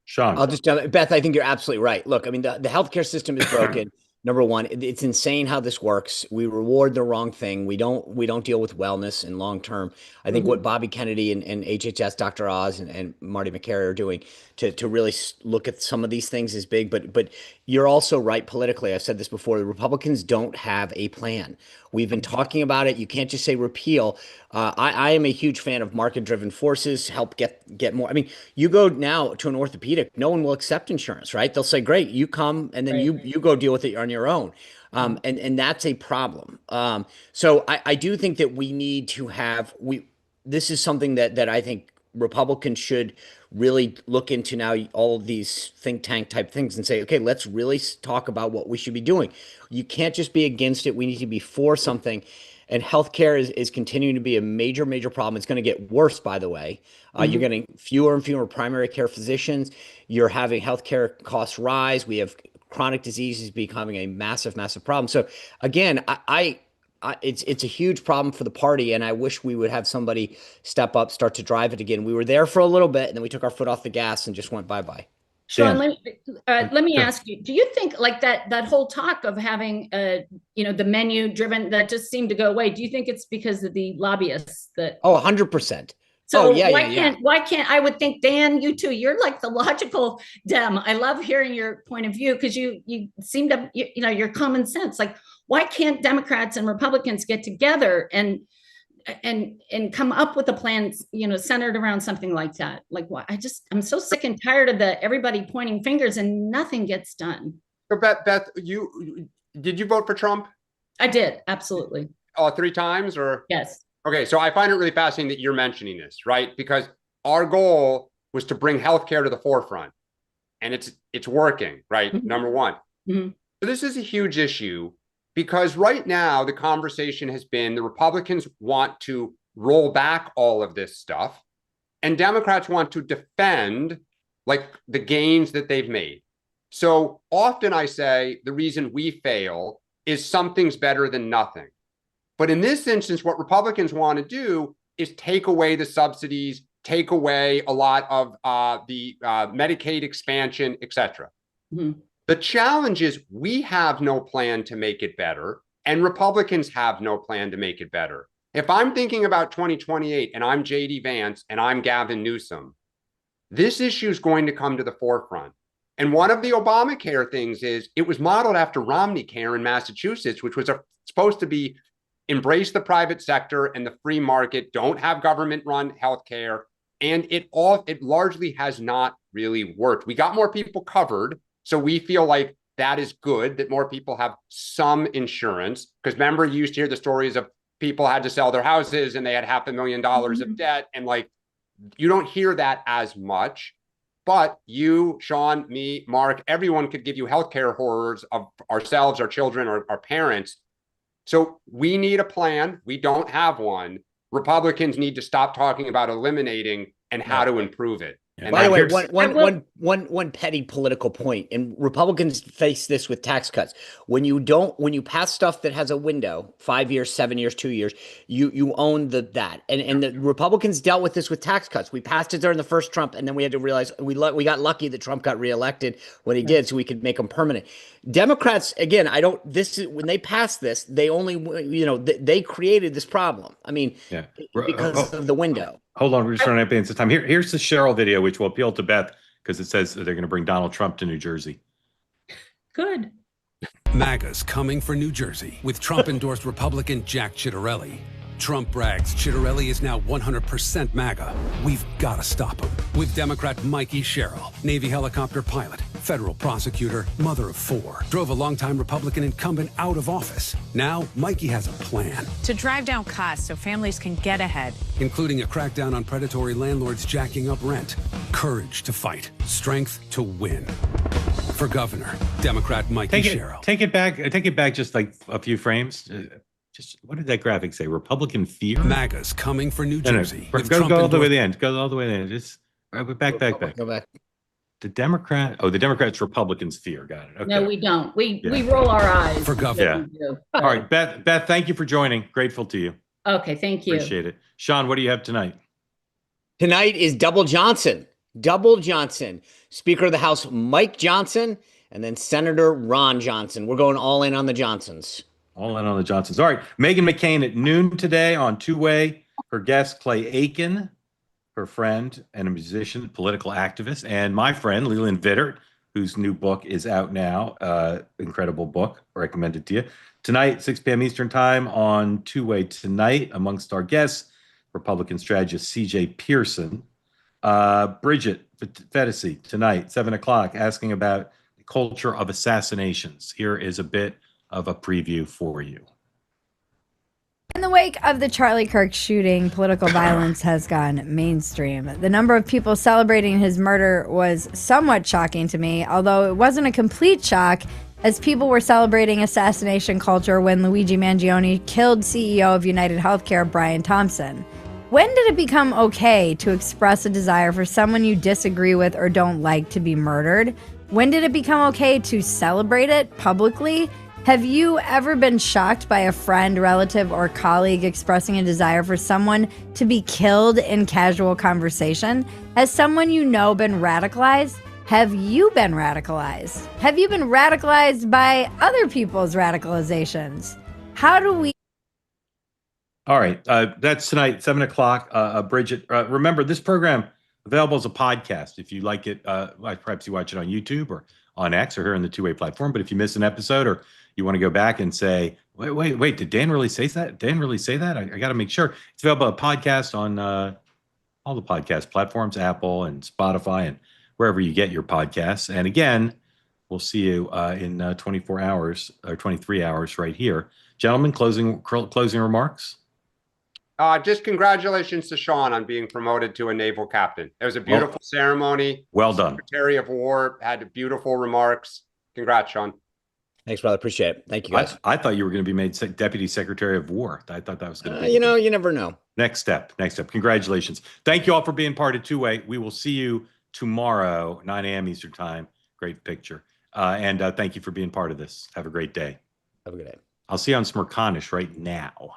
Sean. I'll just tell you, Beth, I think you're absolutely right. Look, the healthcare system is broken. Number one, it's insane how this works. We reward the wrong thing. We don't deal with wellness and long term. I think what Bobby Kennedy and HHS, Dr. Oz and Marty McCary are doing to really look at some of these things is big. But you're also right politically. I've said this before. The Republicans don't have a plan. We've been talking about it. You can't just say repeal. I am a huge fan of market-driven forces. Help get more. You go now to an orthopedic, no one will accept insurance, right? They'll say, "Great, you come, and then you go deal with it on your own." And that's a problem. So I do think that we need to have this is something that I think Republicans should really look into now, all of these think tank type things, and say, okay, let's really talk about what we should be doing. You can't just be against it. We need to be for something. And healthcare is continuing to be a major, major problem. It's going to get worse, by the way. You're getting fewer and fewer primary care physicians. You're having healthcare costs rise. We have chronic diseases becoming a massive, massive problem. So again, it's a huge problem for the party, and I wish we would have somebody step up, start to drive it again. We were there for a little bit, and then we took our foot off the gas and just went bye-bye. Sean, let me ask you, do you think like that whole talk of having the menu driven, that just seemed to go away? Do you think it's because of the lobbyists that? Oh, 100%. So why can't I would think, Dan, you too, you're like the logical Dem. I love hearing your point of view because you seem to, your common sense. Like, why can't Democrats and Republicans get together and come up with a plan, centered around something like that? Like, why? I'm so sick and tired of everybody pointing fingers and nothing gets done. So Beth, did you vote for Trump? I did, absolutely. 3 times, or? Yes. Okay, so I find it really fascinating that you're mentioning this, right? Because our goal was to bring healthcare to the forefront, and it's working, right? Mm-hmm. Number one. Mm-hmm. So this is a huge issue because right now the conversation has been the Republicans want to roll back all of this stuff, and Democrats want to defend like the gains that they've made. So often I say the reason we fail is something's better than nothing. But in this instance, what Republicans want to do is take away the subsidies, take away a lot of the Medicaid expansion, et cetera. Mm-hmm. The challenge is we have no plan to make it better, and Republicans have no plan to make it better. If I'm thinking about 2028 and I'm J.D. Vance and I'm Gavin Newsom, this issue is going to come to the forefront. And one of the Obamacare things is it was modeled after Romney Care in Massachusetts, which was supposed to be embrace the private sector and the free market, don't have government-run healthcare, and it largely has not really worked. We got more people covered, so we feel like that is good, that more people have some insurance. Because remember, you used to hear the stories of people had to sell their houses and they had $500,000 mm-hmm. of debt, and like you don't hear that as much. But you, Sean, me, Mark, everyone could give you healthcare horrors of ourselves, our children, our parents. So we need a plan. We don't have one. Republicans need to stop talking about eliminating and how to improve it. And by the way, one petty political point, and Republicans face this with tax cuts. When you pass stuff that has a window, 5 years, 7 years, 2 years, you own that. And the Republicans dealt with this with tax cuts. We passed it during the first Trump, and then we had to realize we got lucky that Trump got reelected when he did, so we could make them permanent. Democrats, again, when they passed this, they only, they created this problem. I mean, because of the window. Hold on, we're just running up against the time. Here's the Cheryl video, which will appeal to Beth because it says that they're going to bring Donald Trump to New Jersey. Good. MAGA's coming for New Jersey with Trump-endorsed Republican Jack Ciattarelli. Trump brags Ciattarelli is now 100% MAGA. We've got to stop him. With Democrat Mikey Sherrill, Navy helicopter pilot, federal prosecutor, mother of 4, drove a longtime Republican incumbent out of office. Now, Mikey has a plan. To drive down costs so families can get ahead. Including a crackdown on predatory landlords jacking up rent. Courage to fight. Strength to win. For governor, Democrat Mikey Sherrill. Take it back just like a few frames. What did that graphic say? Republican fear? MAGA's coming for New Jersey. Go all the way to the end. Go all the way to the end. Just back. Go back. The Democrats, Republicans fear. Got it. Okay. No, we don't. We roll our eyes. For governor. Yeah. All right, Beth, thank you for joining. Grateful to you. Okay, thank you. Appreciate it. Sean, what do you have tonight? Tonight is Double Johnson. Speaker of the House, Mike Johnson, and then Senator Ron Johnson. We're going all in on the Johnsons. All in on the Johnsons. All right. Meghan McCain at noon today on Two-Way. Her guest, Clay Aiken, her friend and a musician, political activist, and my friend, Leland Vittert, whose new book is out now. Incredible book. Recommended to you. Tonight, 6 p.m. Eastern Time on Two-Way Tonight. Amongst our guests, Republican strategist C.J. Pearson. Bridget Fetisi tonight, 7 o'clock, asking about the culture of assassinations. Here is a bit of a preview for you. In the wake of the Charlie Kirk shooting, political violence has gone mainstream. The number of people celebrating his murder was somewhat shocking to me, although it wasn't a complete shock, as people were celebrating assassination culture when Luigi Mangione killed CEO of United Healthcare, Brian Thompson. When did it become okay to express a desire for someone you disagree with or don't like to be murdered? When did it become okay to celebrate it publicly? Have you ever been shocked by a friend, relative, or colleague expressing a desire for someone to be killed in casual conversation? Has someone you know been radicalized? Have you been radicalized? Have you been radicalized by other people's radicalizations? How do we... All right. That's tonight, 7 o'clock. Bridget, remember this program available as a podcast. If you like it, perhaps you watch it on YouTube or on X or here on the two-way platform. But if you miss an episode or you want to go back and say, wait, did Dan really say that? Dan really say that? I got to make sure. It's available a podcast on all the podcast platforms, Apple and Spotify and wherever you get your podcasts. And again, we'll see you in 24 hours or 23 hours right here. Gentlemen, closing remarks? Just congratulations to Sean on being promoted to a naval captain. It was a beautiful ceremony. Well done. Secretary of War had beautiful remarks. Congrats, Sean. Thanks, brother. Appreciate it. Thank you, guys. I thought you were going to be made Deputy Secretary of War. I thought that was going to be. You never know. Next step. Congratulations. Thank you all for being part of Two Way. We will see you tomorrow, 9 a.m. Eastern Time. Great picture. And thank you for being part of this. Have a great day. Have a good day. I'll see you on Smirconish right now.